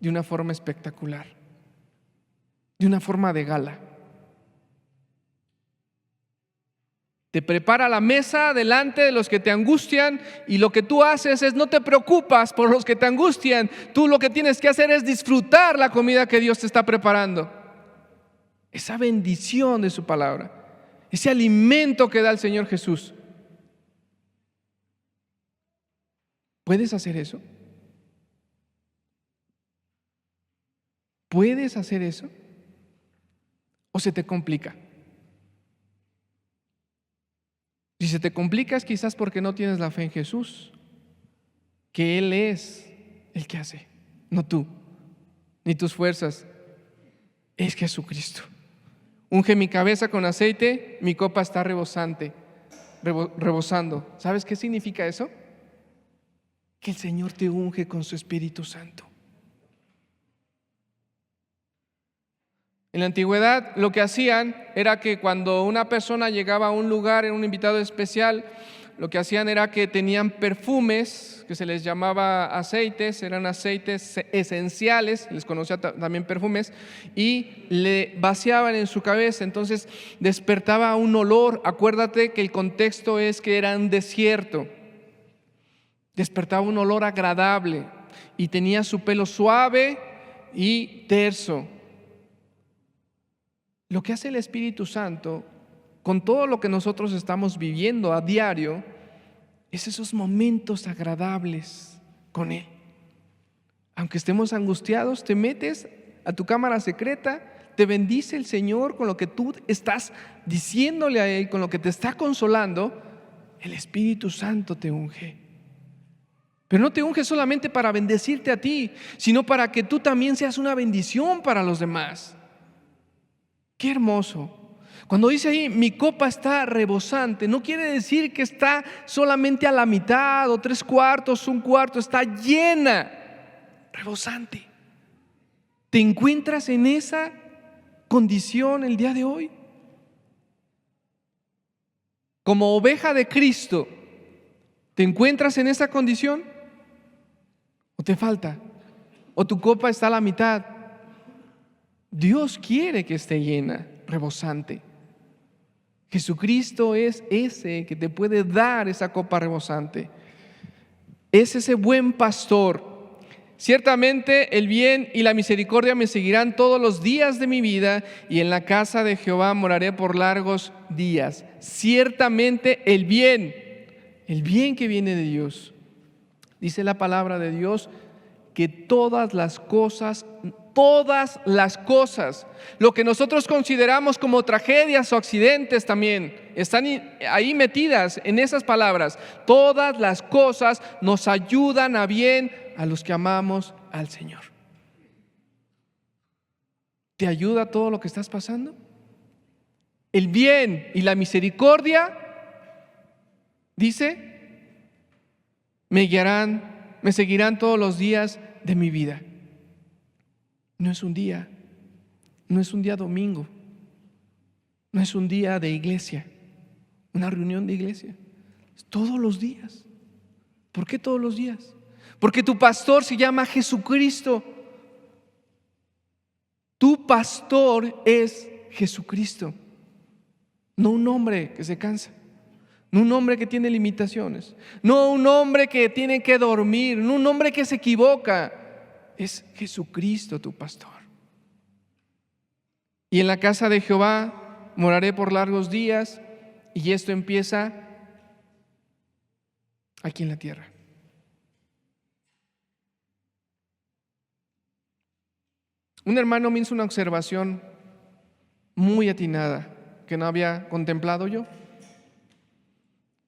de una forma espectacular, de una forma de gala. Te prepara la mesa delante de los que te angustian y lo que tú haces es no te preocupas por los que te angustian. Tú lo que tienes que hacer es disfrutar la comida que Dios te está preparando. Esa bendición de su palabra, ese alimento que da el Señor Jesús. ¿Puedes hacer eso? ¿Puedes hacer eso? ¿O se te complica? Si se te complica es quizás porque no tienes la fe en Jesús, que Él es el que hace, no tú, ni tus fuerzas, es Jesucristo. Unge mi cabeza con aceite, mi copa está rebosando. ¿Sabes qué significa eso? Que el Señor te unge con su Espíritu Santo. En la antigüedad lo que hacían era que cuando una persona llegaba a un lugar, era un invitado especial, lo que hacían era que tenían perfumes que se les llamaba aceites, eran aceites esenciales, les conocía también perfumes, y le vaciaban en su cabeza. Entonces despertaba un olor. Acuérdate que el contexto es que era un desierto. Despertaba un olor agradable y tenía su pelo suave y terso. Lo que hace el Espíritu Santo con todo lo que nosotros estamos viviendo a diario es esos momentos agradables con Él. Aunque estemos angustiados, te metes a tu cámara secreta, te bendice el Señor con lo que tú estás diciéndole a Él, con lo que te está consolando. El Espíritu Santo te unge. Pero no te unge solamente para bendecirte a ti, sino para que tú también seas una bendición para los demás. ¡Qué hermoso! Cuando dice ahí, mi copa está rebosante, no quiere decir que está solamente a la mitad o 3/4, 1/4, está llena, rebosante. ¿Te encuentras en esa condición el día de hoy? Como oveja de Cristo, ¿te encuentras en esa condición? ¿O te falta? ¿O tu copa está a la mitad? Dios quiere que esté llena, rebosante. Jesucristo es ese que te puede dar esa copa rebosante. Es ese buen pastor. Ciertamente el bien y la misericordia me seguirán todos los días de mi vida, y en la casa de Jehová moraré por largos días. Ciertamente el bien que viene de Dios. Dice la palabra de Dios que todas las cosas, lo que nosotros consideramos como tragedias o accidentes también, están ahí metidas en esas palabras. Todas las cosas nos ayudan a bien a los que amamos al Señor. ¿Te ayuda todo lo que estás pasando? El bien y la misericordia, dice, me guiarán, me seguirán todos los días de mi vida. No es un día domingo, no es un día de iglesia, una reunión de iglesia. Es todos los días. ¿Por qué todos los días? Porque tu pastor se llama Jesucristo. Tu pastor es Jesucristo. No un hombre que se cansa, no un hombre que tiene limitaciones, no un hombre que tiene que dormir, no un hombre que se equivoca. Es Jesucristo tu pastor. Y en la casa de Jehová moraré por largos días. Y esto empieza aquí en la tierra. Un hermano me hizo una observación muy atinada que no había contemplado yo.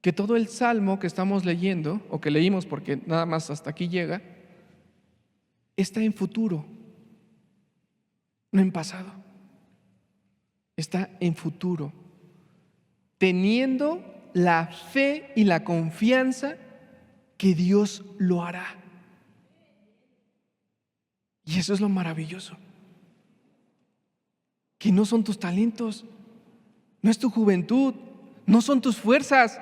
Que todo el salmo que estamos leyendo, o que leímos porque nada más hasta aquí llega, está en futuro, no en pasado. Está en futuro, teniendo la fe y la confianza que Dios lo hará. Y eso es lo maravilloso. Que no son tus talentos, no es tu juventud, no son tus fuerzas.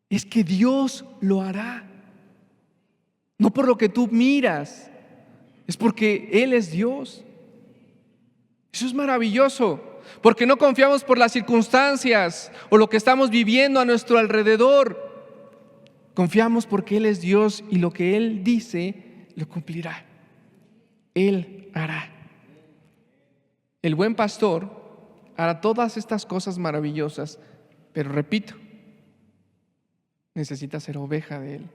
Es que Dios lo hará. No por lo que tú miras, es porque Él es Dios. Eso es maravilloso, porque no confiamos por las circunstancias o lo que estamos viviendo a nuestro alrededor. Confiamos porque Él es Dios y lo que Él dice, lo cumplirá. Él hará. El buen pastor hará todas estas cosas maravillosas, pero repito, necesitas ser oveja de Él.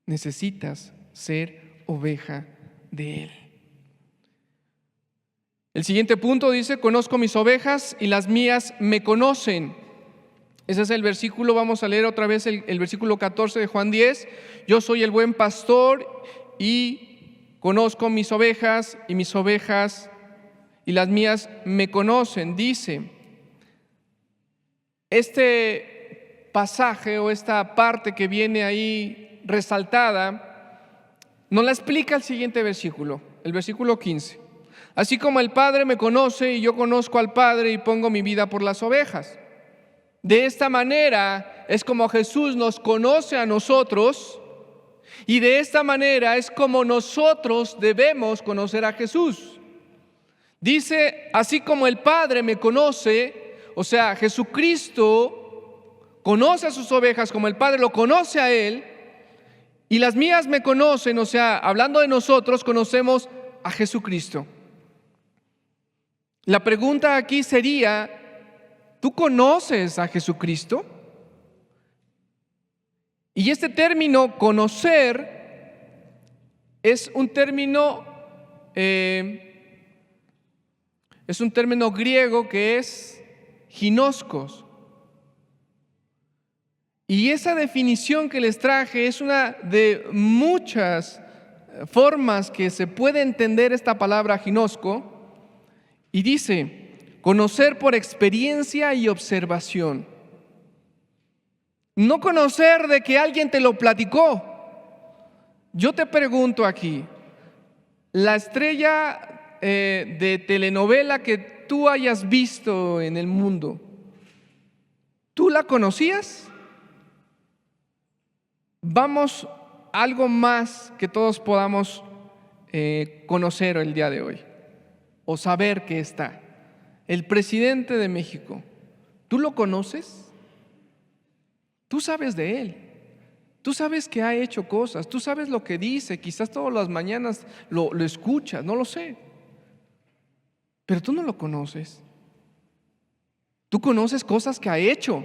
Necesitas ser oveja de Él. El siguiente punto dice, conozco mis ovejas y las mías me conocen. Ese es el versículo, vamos a leer otra vez el versículo 14 de Juan 10. Yo soy el buen pastor y conozco mis ovejas y las mías me conocen. Dice, este pasaje o esta parte que viene ahí resaltada, nos la explica el siguiente versículo, el versículo 15. Así como el Padre me conoce y yo conozco al Padre y pongo mi vida por las ovejas. De esta manera es como Jesús nos conoce a nosotros, y de esta manera es como nosotros debemos conocer a Jesús. Dice, así como el Padre me conoce, o sea, Jesucristo conoce a sus ovejas como el Padre lo conoce a Él, y las mías me conocen, o sea, hablando de nosotros, conocemos a Jesucristo. La pregunta aquí sería, ¿tú conoces a Jesucristo? Y este término conocer es un término griego que es ginoskos. Y esa definición que les traje es una de muchas formas que se puede entender esta palabra ginosco. Y dice, conocer por experiencia y observación. No conocer de que alguien te lo platicó. Yo te pregunto aquí, la estrella de telenovela que tú hayas visto en el mundo, ¿tú la conocías? Vamos a algo más que todos podamos conocer el día de hoy o saber que está. El presidente de México, ¿tú lo conoces? Tú sabes de él, tú sabes que ha hecho cosas, tú sabes lo que dice, quizás todas las mañanas lo escuchas, no lo sé, pero tú no lo conoces. Tú conoces cosas que ha hecho,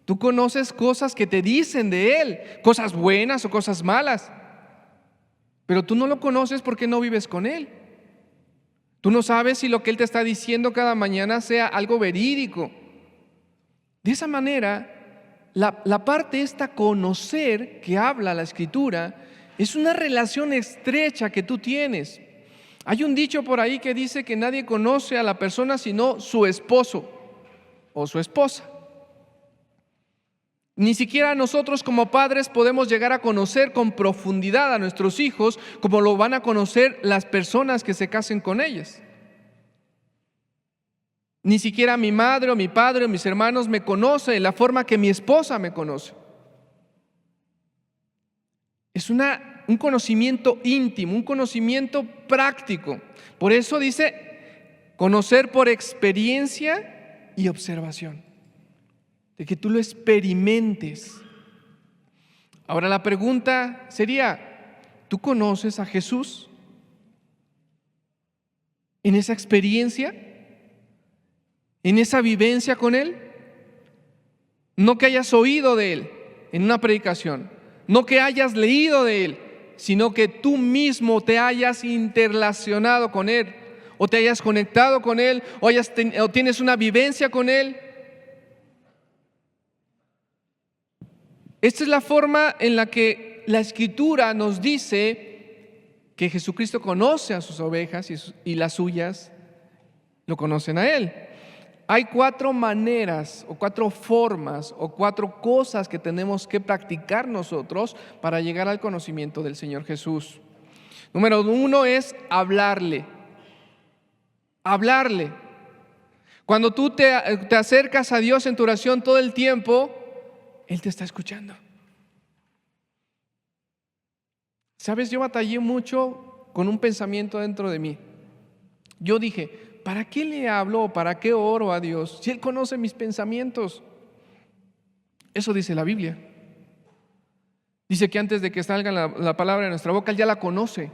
tú conoces cosas que te dicen de él, cosas buenas o cosas malas, pero tú no lo conoces porque no vives con él. Tú no sabes si lo que él te está diciendo cada mañana sea algo verídico. De esa manera, la parte esta conocer que habla la Escritura es una relación estrecha que tú tienes. Hay un dicho por ahí que dice que nadie conoce a la persona sino su esposo o su esposa. Ni siquiera nosotros como padres podemos llegar a conocer con profundidad a nuestros hijos como lo van a conocer las personas que se casen con ellas. Ni siquiera mi madre o mi padre o mis hermanos me conocen de la forma que mi esposa me conoce. Es un conocimiento íntimo, un conocimiento práctico. Por eso dice, conocer por experiencia y observación. De que tú lo experimentes. Ahora la pregunta sería, ¿tú conoces a Jesús? ¿En esa experiencia? ¿En esa vivencia con Él? No que hayas oído de Él en una predicación, no que hayas leído de Él, sino que tú mismo te hayas interrelacionado con Él, o te hayas conectado con Él, o tienes una vivencia con Él. Esta es la forma en la que la Escritura nos dice que Jesucristo conoce a sus ovejas y las suyas lo conocen a Él. Hay 4 maneras o 4 formas o 4 cosas que tenemos que practicar nosotros para llegar al conocimiento del Señor Jesús. Número 1 es hablarle. Hablarle. Cuando tú te acercas a Dios en tu oración todo el tiempo, Él te está escuchando. ¿Sabes? Yo batallé mucho con un pensamiento dentro de mí. Yo dije, ¿para qué le hablo o para qué oro a Dios si Él conoce mis pensamientos? Eso dice la Biblia. Dice que antes de que salga la palabra de nuestra boca, Él ya la conoce.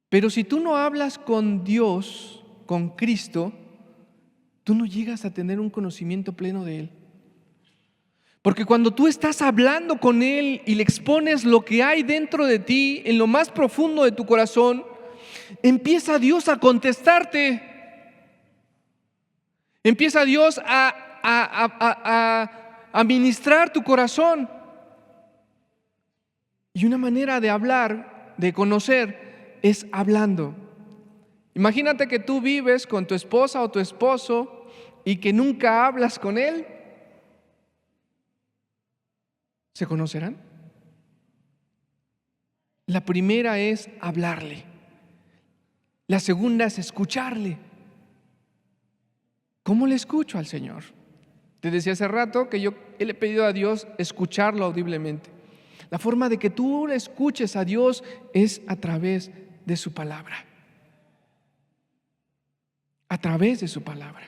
Pero si tú no hablas con Dios, con Cristo, tú no llegas a tener un conocimiento pleno de Él. Porque cuando tú estás hablando con Él y le expones lo que hay dentro de ti, en lo más profundo de tu corazón, empieza Dios a contestarte. Empieza Dios a ministrar tu corazón. Y una manera de hablar, de conocer, es hablando. Imagínate que tú vives con tu esposa o tu esposo y que nunca hablas con él. ¿Se conocerán? La primera es hablarle. La segunda es escucharle. ¿Cómo le escucho al Señor? Te decía hace rato que yo le he pedido a Dios escucharlo audiblemente. La forma de que tú le escuches a Dios es a través de su palabra. A través de su palabra.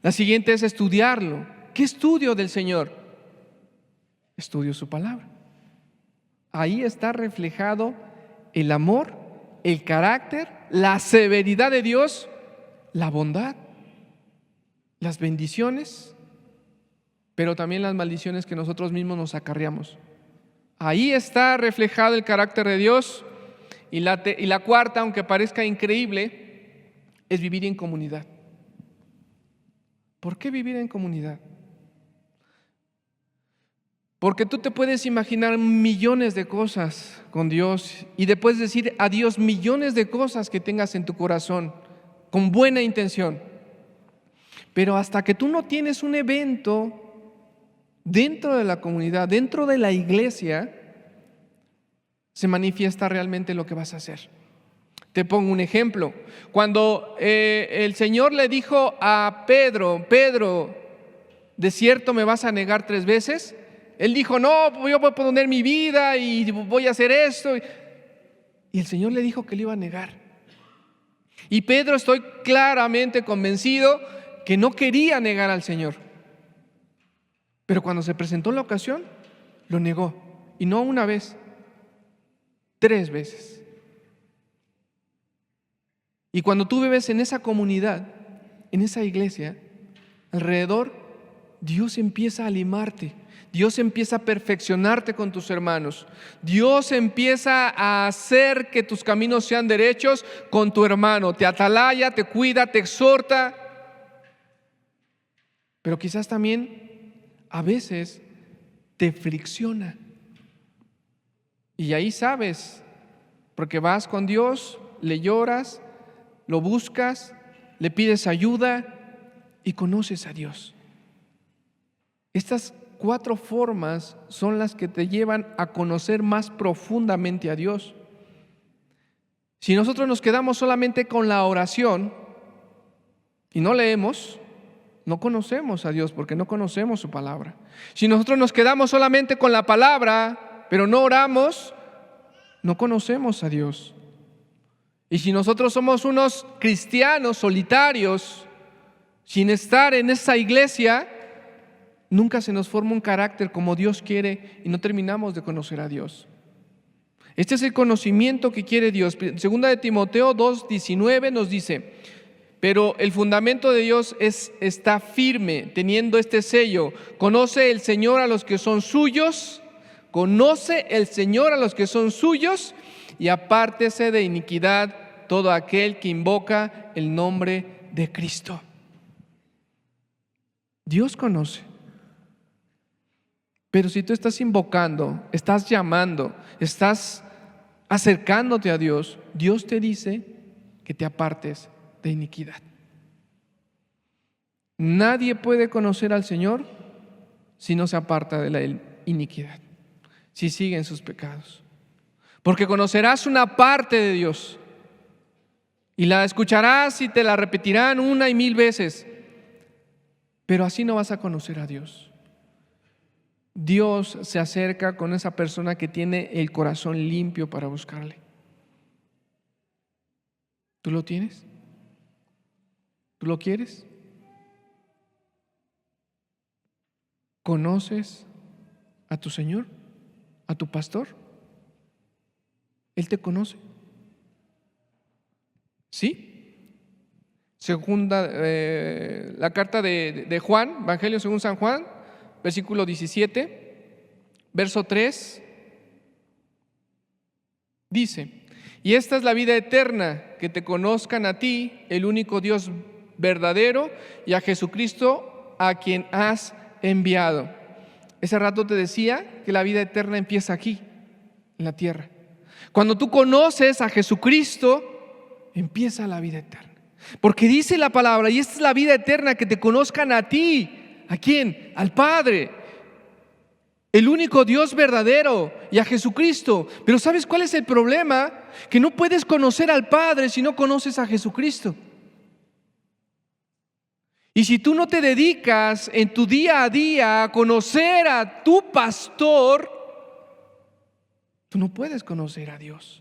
La siguiente es estudiarlo. ¿Qué estudio del Señor? Estudio su palabra. Ahí está reflejado el amor, el carácter, la severidad de Dios, la bondad, las bendiciones, pero también las maldiciones que nosotros mismos nos acarreamos. Ahí está reflejado el carácter de Dios. Y la cuarta, aunque parezca increíble, es vivir en comunidad. ¿Por qué vivir en comunidad? Porque tú te puedes imaginar millones de cosas con Dios y después decir a Dios millones de cosas que tengas en tu corazón con buena intención. Pero hasta que tú no tienes un evento dentro de la comunidad, dentro de la iglesia, se manifiesta realmente lo que vas a hacer. Te pongo un ejemplo. Cuando el Señor le dijo a Pedro, Pedro, ¿de cierto me vas a negar 3 veces? Él dijo, no, yo voy a poner mi vida y voy a hacer esto. Y el Señor le dijo que le iba a negar. Y Pedro, estoy claramente convencido que no quería negar al Señor. Pero cuando se presentó la ocasión, lo negó. Y no una vez, 3 veces. Y cuando tú vives en esa comunidad, en esa iglesia, alrededor, Dios empieza a limarte. Dios empieza a perfeccionarte con tus hermanos. Dios empieza a hacer que tus caminos sean derechos con tu hermano. Te atalaya, te cuida, te exhorta. Pero quizás también a veces te fricciona. Y ahí sabes, porque vas con Dios, le lloras, lo buscas, le pides ayuda y conoces a Dios. Estas 4 formas son las que te llevan a conocer más profundamente a Dios. Si nosotros nos quedamos solamente con la oración y no leemos, no conocemos a Dios porque no conocemos su palabra. Si nosotros nos quedamos solamente con la palabra, pero no oramos, no conocemos a Dios. Y si nosotros somos unos cristianos solitarios, sin estar en esa iglesia, nunca se nos forma un carácter como Dios quiere y no terminamos de conocer a Dios. Este es el conocimiento que quiere Dios. Segunda de Timoteo 2:19 nos dice, pero el fundamento de Dios está firme, teniendo este sello. Conoce el Señor a los que son suyos, conoce el Señor a los que son suyos y apártese de iniquidad todo aquel que invoca el nombre de Cristo. Dios conoce. Pero si tú estás invocando, estás llamando, estás acercándote a Dios, Dios te dice que te apartes de iniquidad. Nadie puede conocer al Señor si no se aparta de la iniquidad, si sigue en sus pecados. Porque conocerás una parte de Dios y la escucharás y te la repetirán 1 y 1000 veces, pero así no vas a conocer a Dios. Dios se acerca con esa persona que tiene el corazón limpio para buscarle. ¿Tú lo tienes? ¿Tú lo quieres? ¿Conoces a tu Señor? ¿A tu pastor? ¿Él te conoce? ¿Sí? Segunda, la carta de Juan, Evangelio según San Juan, versículo 17, verso 3, dice, y esta es la vida eterna, que te conozcan a ti, el único Dios verdadero, y a Jesucristo, a quien has enviado. Ese rato te decía que la vida eterna empieza aquí, en la tierra. Cuando tú conoces a Jesucristo, empieza la vida eterna. Porque dice la palabra, y esta es la vida eterna, que te conozcan a ti. ¿A quién? Al Padre, el único Dios verdadero, y a Jesucristo. Pero ¿sabes cuál es el problema? Que no puedes conocer al Padre si no conoces a Jesucristo. Y si tú no te dedicas en tu día a día a conocer a tu pastor, tú no puedes conocer a Dios.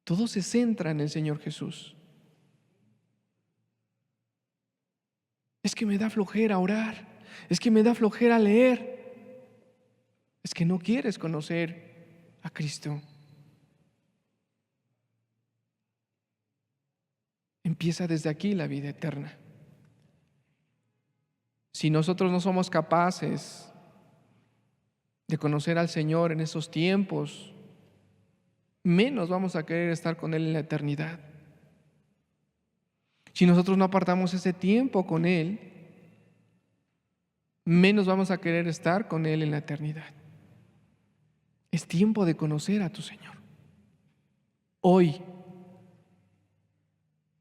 Todo se centra en el Señor Jesús. Es que me da flojera orar, es que me da flojera leer, es que no quieres conocer a Cristo. Empieza desde aquí la vida eterna. Si nosotros no somos capaces de conocer al Señor en esos tiempos, menos vamos a querer estar con Él en la eternidad. Si nosotros no apartamos ese tiempo con Él, menos vamos a querer estar con Él en la eternidad. Es tiempo de conocer a tu Señor. Hoy.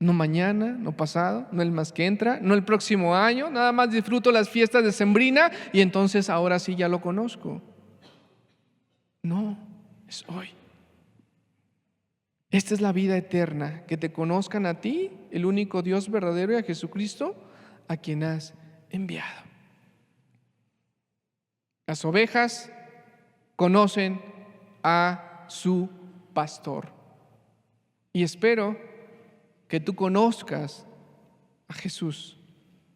No mañana, no pasado, no el mes que entra, no el próximo año. Nada más disfruto las fiestas de Sembrina y entonces ahora sí ya lo conozco. No, es hoy. Esta es la vida eterna, que te conozcan a ti, el único Dios verdadero, y a Jesucristo, a quien has enviado. Las ovejas conocen a su pastor. Y espero que tú conozcas a Jesús,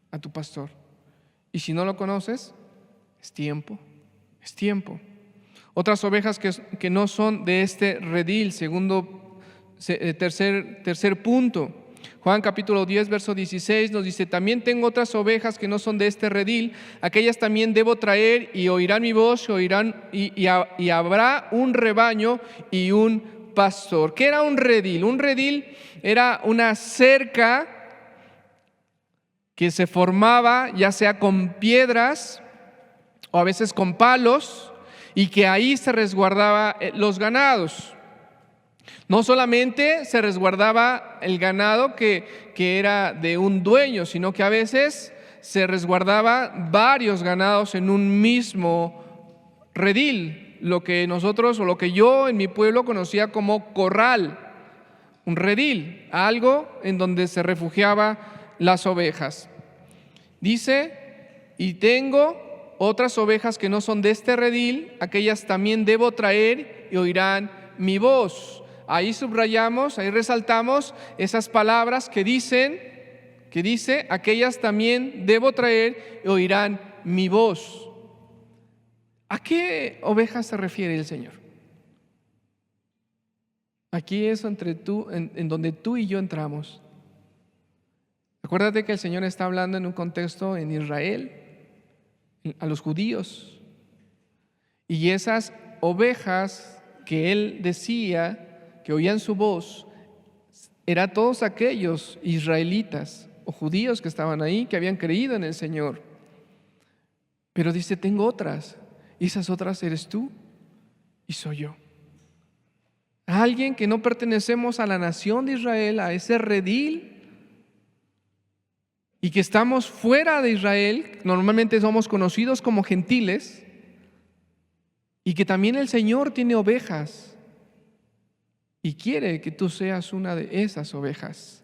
a tu pastor. Y si no lo conoces, es tiempo, es tiempo. Otras ovejas que no son de este redil, tercer punto. Juan capítulo 10, verso 16 nos dice: también tengo otras ovejas que no son de este redil, aquellas también debo traer, y oirán mi voz, y habrá un rebaño y un pastor. ¿Qué era un redil? Un redil era una cerca que se formaba ya sea con piedras o a veces con palos, y que ahí se resguardaba los ganados. No solamente se resguardaba el ganado que era de un dueño, sino que a veces se resguardaba varios ganados en un mismo redil, lo que nosotros o lo que yo en mi pueblo conocía como corral, un redil, algo en donde se refugiaban las ovejas. Dice: y tengo otras ovejas que no son de este redil, aquellas también debo traer y oirán mi voz. Ahí subrayamos, ahí resaltamos esas palabras que dice: aquellas también debo traer y oirán mi voz. ¿A qué ovejas se refiere el Señor? Aquí es en donde tú y yo entramos. Acuérdate que el Señor está hablando en un contexto en Israel, a los judíos. Y esas ovejas que Él decía, que oían su voz, eran todos aquellos israelitas o judíos que estaban ahí, que habían creído en el Señor. Pero dice: tengo otras, y esas otras eres tú y soy yo. Alguien que no pertenecemos a la nación de Israel, a ese redil, y que estamos fuera de Israel, normalmente somos conocidos como gentiles, y que también el Señor tiene ovejas y quiere que tú seas una de esas ovejas.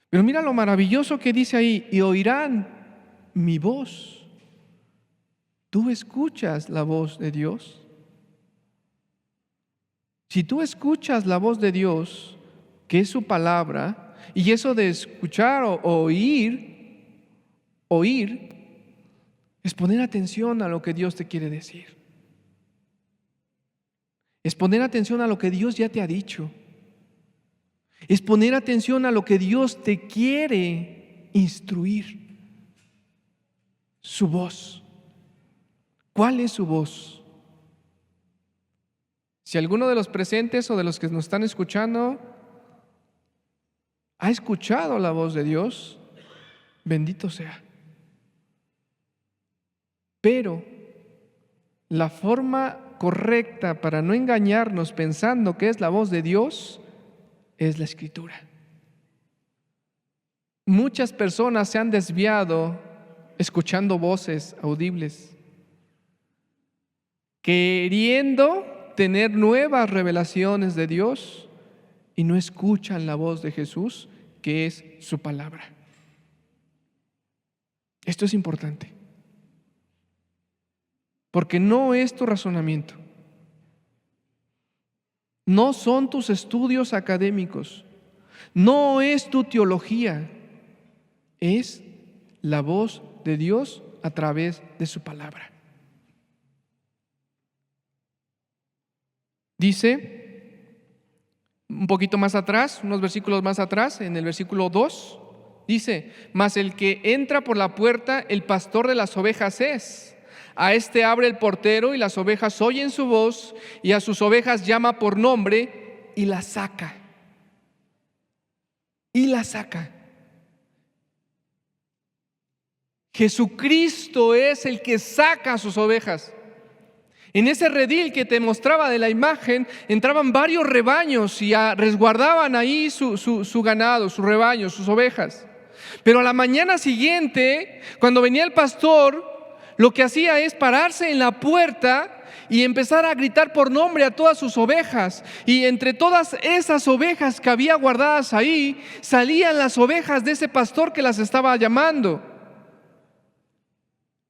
Pero mira lo maravilloso que dice ahí: y oirán mi voz. ¿Tú escuchas la voz de Dios? Si tú escuchas la voz de Dios, que es su palabra, y eso de escuchar o oír, es poner atención a lo que Dios te quiere decir. Es poner atención a lo que Dios ya te ha dicho. Es poner atención a lo que Dios te quiere instruir. Su voz. ¿Cuál es su voz? Si alguno de los presentes o de los que nos están escuchando ha escuchado la voz de Dios, bendito sea. Pero la forma correcta para no engañarnos pensando que es la voz de Dios es la Escritura. Muchas personas se han desviado escuchando voces audibles, queriendo tener nuevas revelaciones de Dios, y no escuchan la voz de Jesús que es su palabra. Esto es importante, porque no es tu razonamiento, no son tus estudios académicos, no es tu teología, es la voz de Dios a través de su palabra. Dice, un poquito más atrás, unos versículos más atrás, en el versículo 2, dice: mas el que entra por la puerta, el pastor de las ovejas es. A este abre el portero y las ovejas oyen su voz, y a sus ovejas llama por nombre y las saca. Y las saca. Jesucristo es el que saca a sus ovejas. En ese redil que te mostraba de la imagen, entraban varios rebaños y resguardaban ahí su ganado, su rebaño, sus ovejas. Pero a la mañana siguiente, cuando venía el pastor, lo que hacía es pararse en la puerta y empezar a gritar por nombre a todas sus ovejas. Y entre todas esas ovejas que había guardadas ahí, salían las ovejas de ese pastor que las estaba llamando.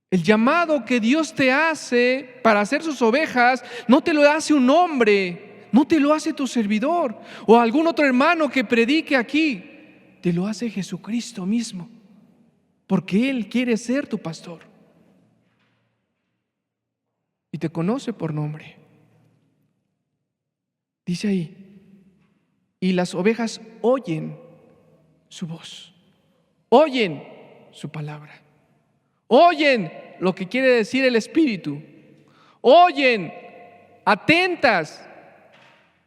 El llamado que Dios te hace para ser sus ovejas no te lo hace un hombre, no te lo hace tu servidor o algún otro hermano que predique aquí. Te lo hace Jesucristo mismo, porque Él quiere ser tu pastor y te conoce por nombre. Dice ahí: y las ovejas oyen su voz, oyen su palabra, oyen lo que quiere decir el Espíritu, oyen, atentas.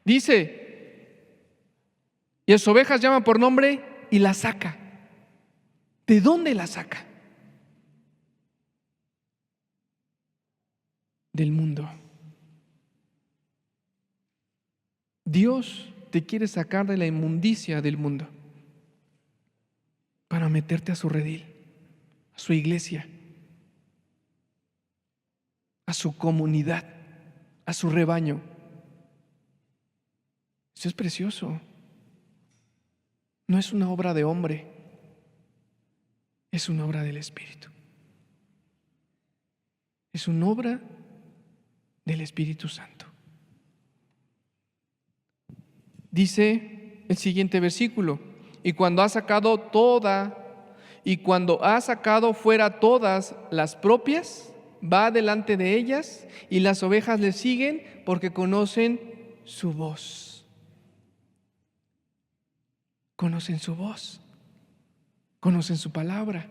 Dice, y las ovejas llaman por nombre y la saca. ¿De dónde la saca? Del mundo. Dios te quiere sacar de la inmundicia del mundo para meterte a su redil, a su iglesia, a su comunidad, a su rebaño. Eso es precioso. No es una obra de hombre, es una obra del Espíritu. Es una obra del Espíritu Santo. Dice el siguiente versículo: y cuando ha sacado fuera todas las propias, va delante de ellas, y las ovejas le siguen porque conocen su voz. Conocen su voz, conocen su palabra.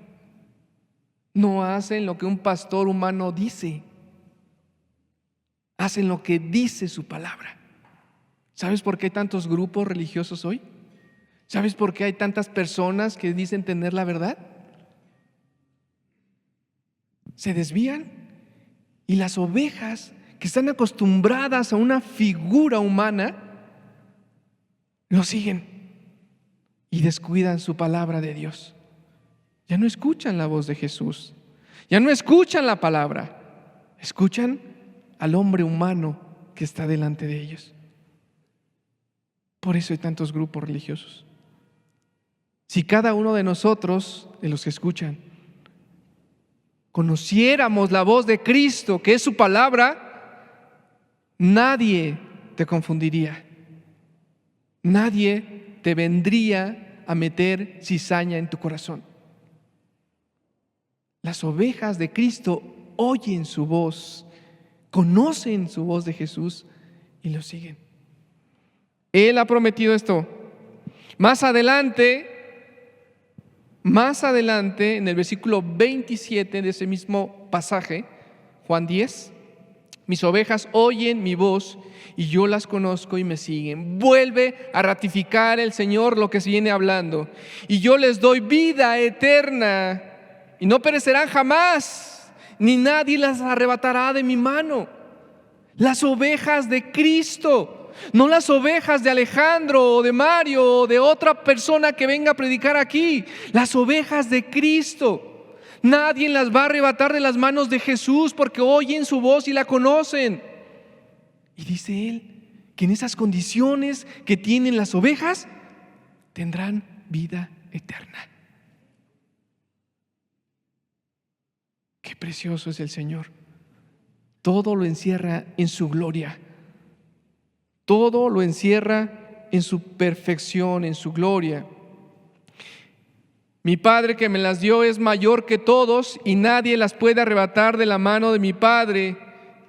No hacen lo que un pastor humano dice, hacen lo que dice su palabra. ¿Sabes por qué hay tantos grupos religiosos hoy? ¿Sabes por qué hay tantas personas que dicen tener la verdad? Se desvían, y las ovejas que están acostumbradas a una figura humana lo siguen y descuidan su palabra de Dios. Ya no escuchan la voz de Jesús, ya no escuchan la palabra, escuchan al hombre humano que está delante de ellos. Por eso hay tantos grupos religiosos. Si cada uno de nosotros, de los que escuchan, conociéramos la voz de Cristo, que es su palabra, nadie te confundiría, nadie te vendría a meter cizaña en tu corazón. Las ovejas de Cristo oyen su voz, conocen su voz de Jesús y lo siguen. Él ha prometido esto. Más adelante, en el versículo 27 de ese mismo pasaje, Juan 10, mis ovejas oyen mi voz y yo las conozco y me siguen. Vuelve a ratificar el Señor lo que se viene hablando. Y yo les doy vida eterna y no perecerán jamás, ni nadie las arrebatará de mi mano. Las ovejas de Cristo, no las ovejas de Alejandro o de Mario o de otra persona que venga a predicar aquí. Las ovejas de Cristo. Nadie las va a arrebatar de las manos de Jesús porque oyen su voz y la conocen. Y dice Él que en esas condiciones que tienen las ovejas tendrán vida eterna. Qué precioso es el Señor. Todo lo encierra en su gloria. Todo lo encierra en su perfección, en su gloria. Mi Padre que me las dio es mayor que todos y nadie las puede arrebatar de la mano de mi Padre.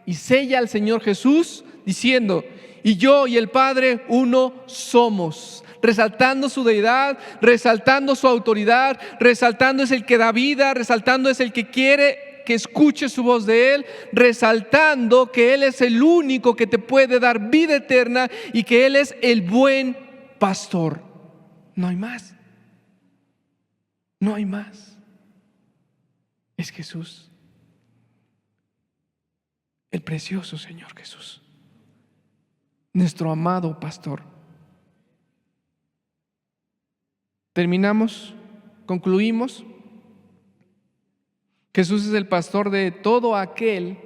Y sella al Señor Jesús diciendo: y yo y el Padre uno somos. Resaltando su deidad, resaltando su autoridad, resaltando es el que da vida, resaltando es el que quiere que escuche su voz de Él, resaltando que Él es el único que te puede dar vida eterna y que Él es el buen pastor. No hay más. No hay más. Es Jesús, el precioso Señor Jesús, nuestro amado pastor. Terminamos, concluimos. Jesús es el pastor de todo aquel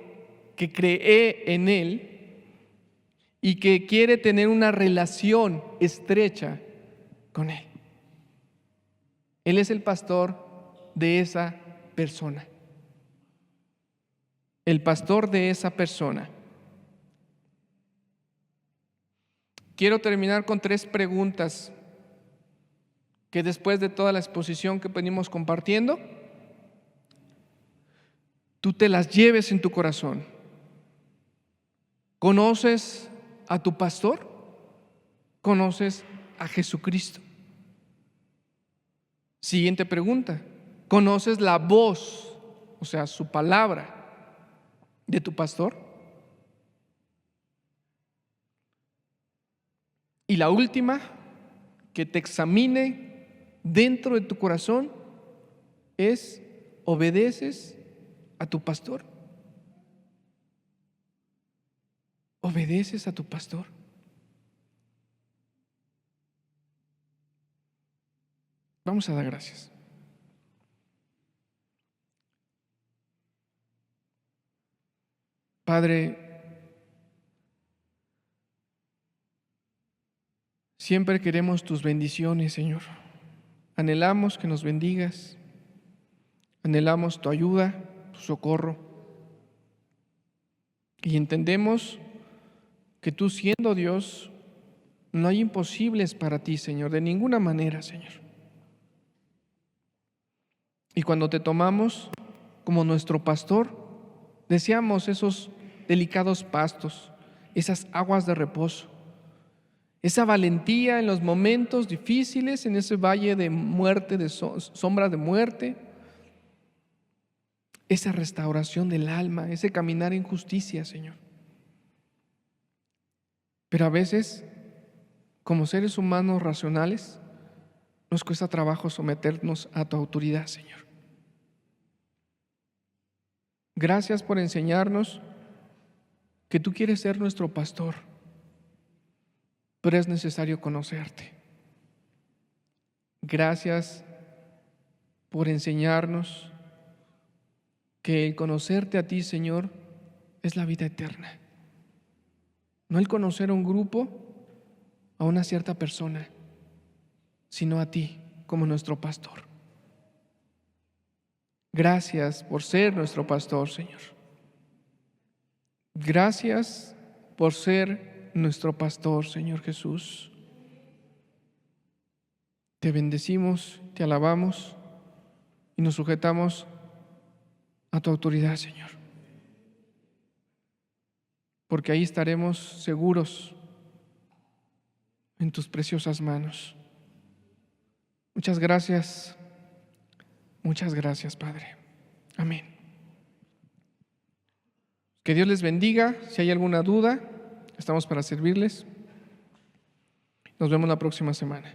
que cree en Él y que quiere tener una relación estrecha con Él. Él es el pastor de esa persona. El pastor de esa persona. Quiero terminar con 3 preguntas que después de toda la exposición que venimos compartiendo, tú te las lleves en tu corazón. ¿Conoces a tu pastor? ¿Conoces a Jesucristo? Siguiente pregunta. ¿Conoces la voz, o sea, su palabra de tu pastor? Y la última, que te examine dentro de tu corazón, es: ¿obedeces a tu pastor? ¿Obedeces a tu pastor? Vamos a dar gracias. Padre, siempre queremos tus bendiciones, Señor. Anhelamos que nos bendigas. Anhelamos tu ayuda, tu socorro. Y entendemos que tú, siendo Dios, no hay imposibles para ti, Señor, de ninguna manera, Señor. Y cuando te tomamos como nuestro pastor, deseamos esos delicados pastos, esas aguas de reposo, esa valentía en los momentos difíciles, en ese valle de muerte, de sombra de muerte, esa restauración del alma, ese caminar en justicia, Señor. Pero a veces, como seres humanos racionales, nos cuesta trabajo someternos a tu autoridad, Señor. Gracias por enseñarnos que tú quieres ser nuestro pastor, pero es necesario conocerte. Gracias por enseñarnos que el conocerte a ti, Señor, es la vida eterna. No el conocer a un grupo, a una cierta persona, sino a ti como nuestro pastor. Gracias por ser nuestro pastor, Señor. Gracias por ser nuestro pastor, Señor Jesús. Te bendecimos, te alabamos y nos sujetamos a tu autoridad, Señor. Porque ahí estaremos seguros en tus preciosas manos. Muchas gracias, Padre. Amén. Que Dios les bendiga. Si hay alguna duda, estamos para servirles. Nos vemos la próxima semana.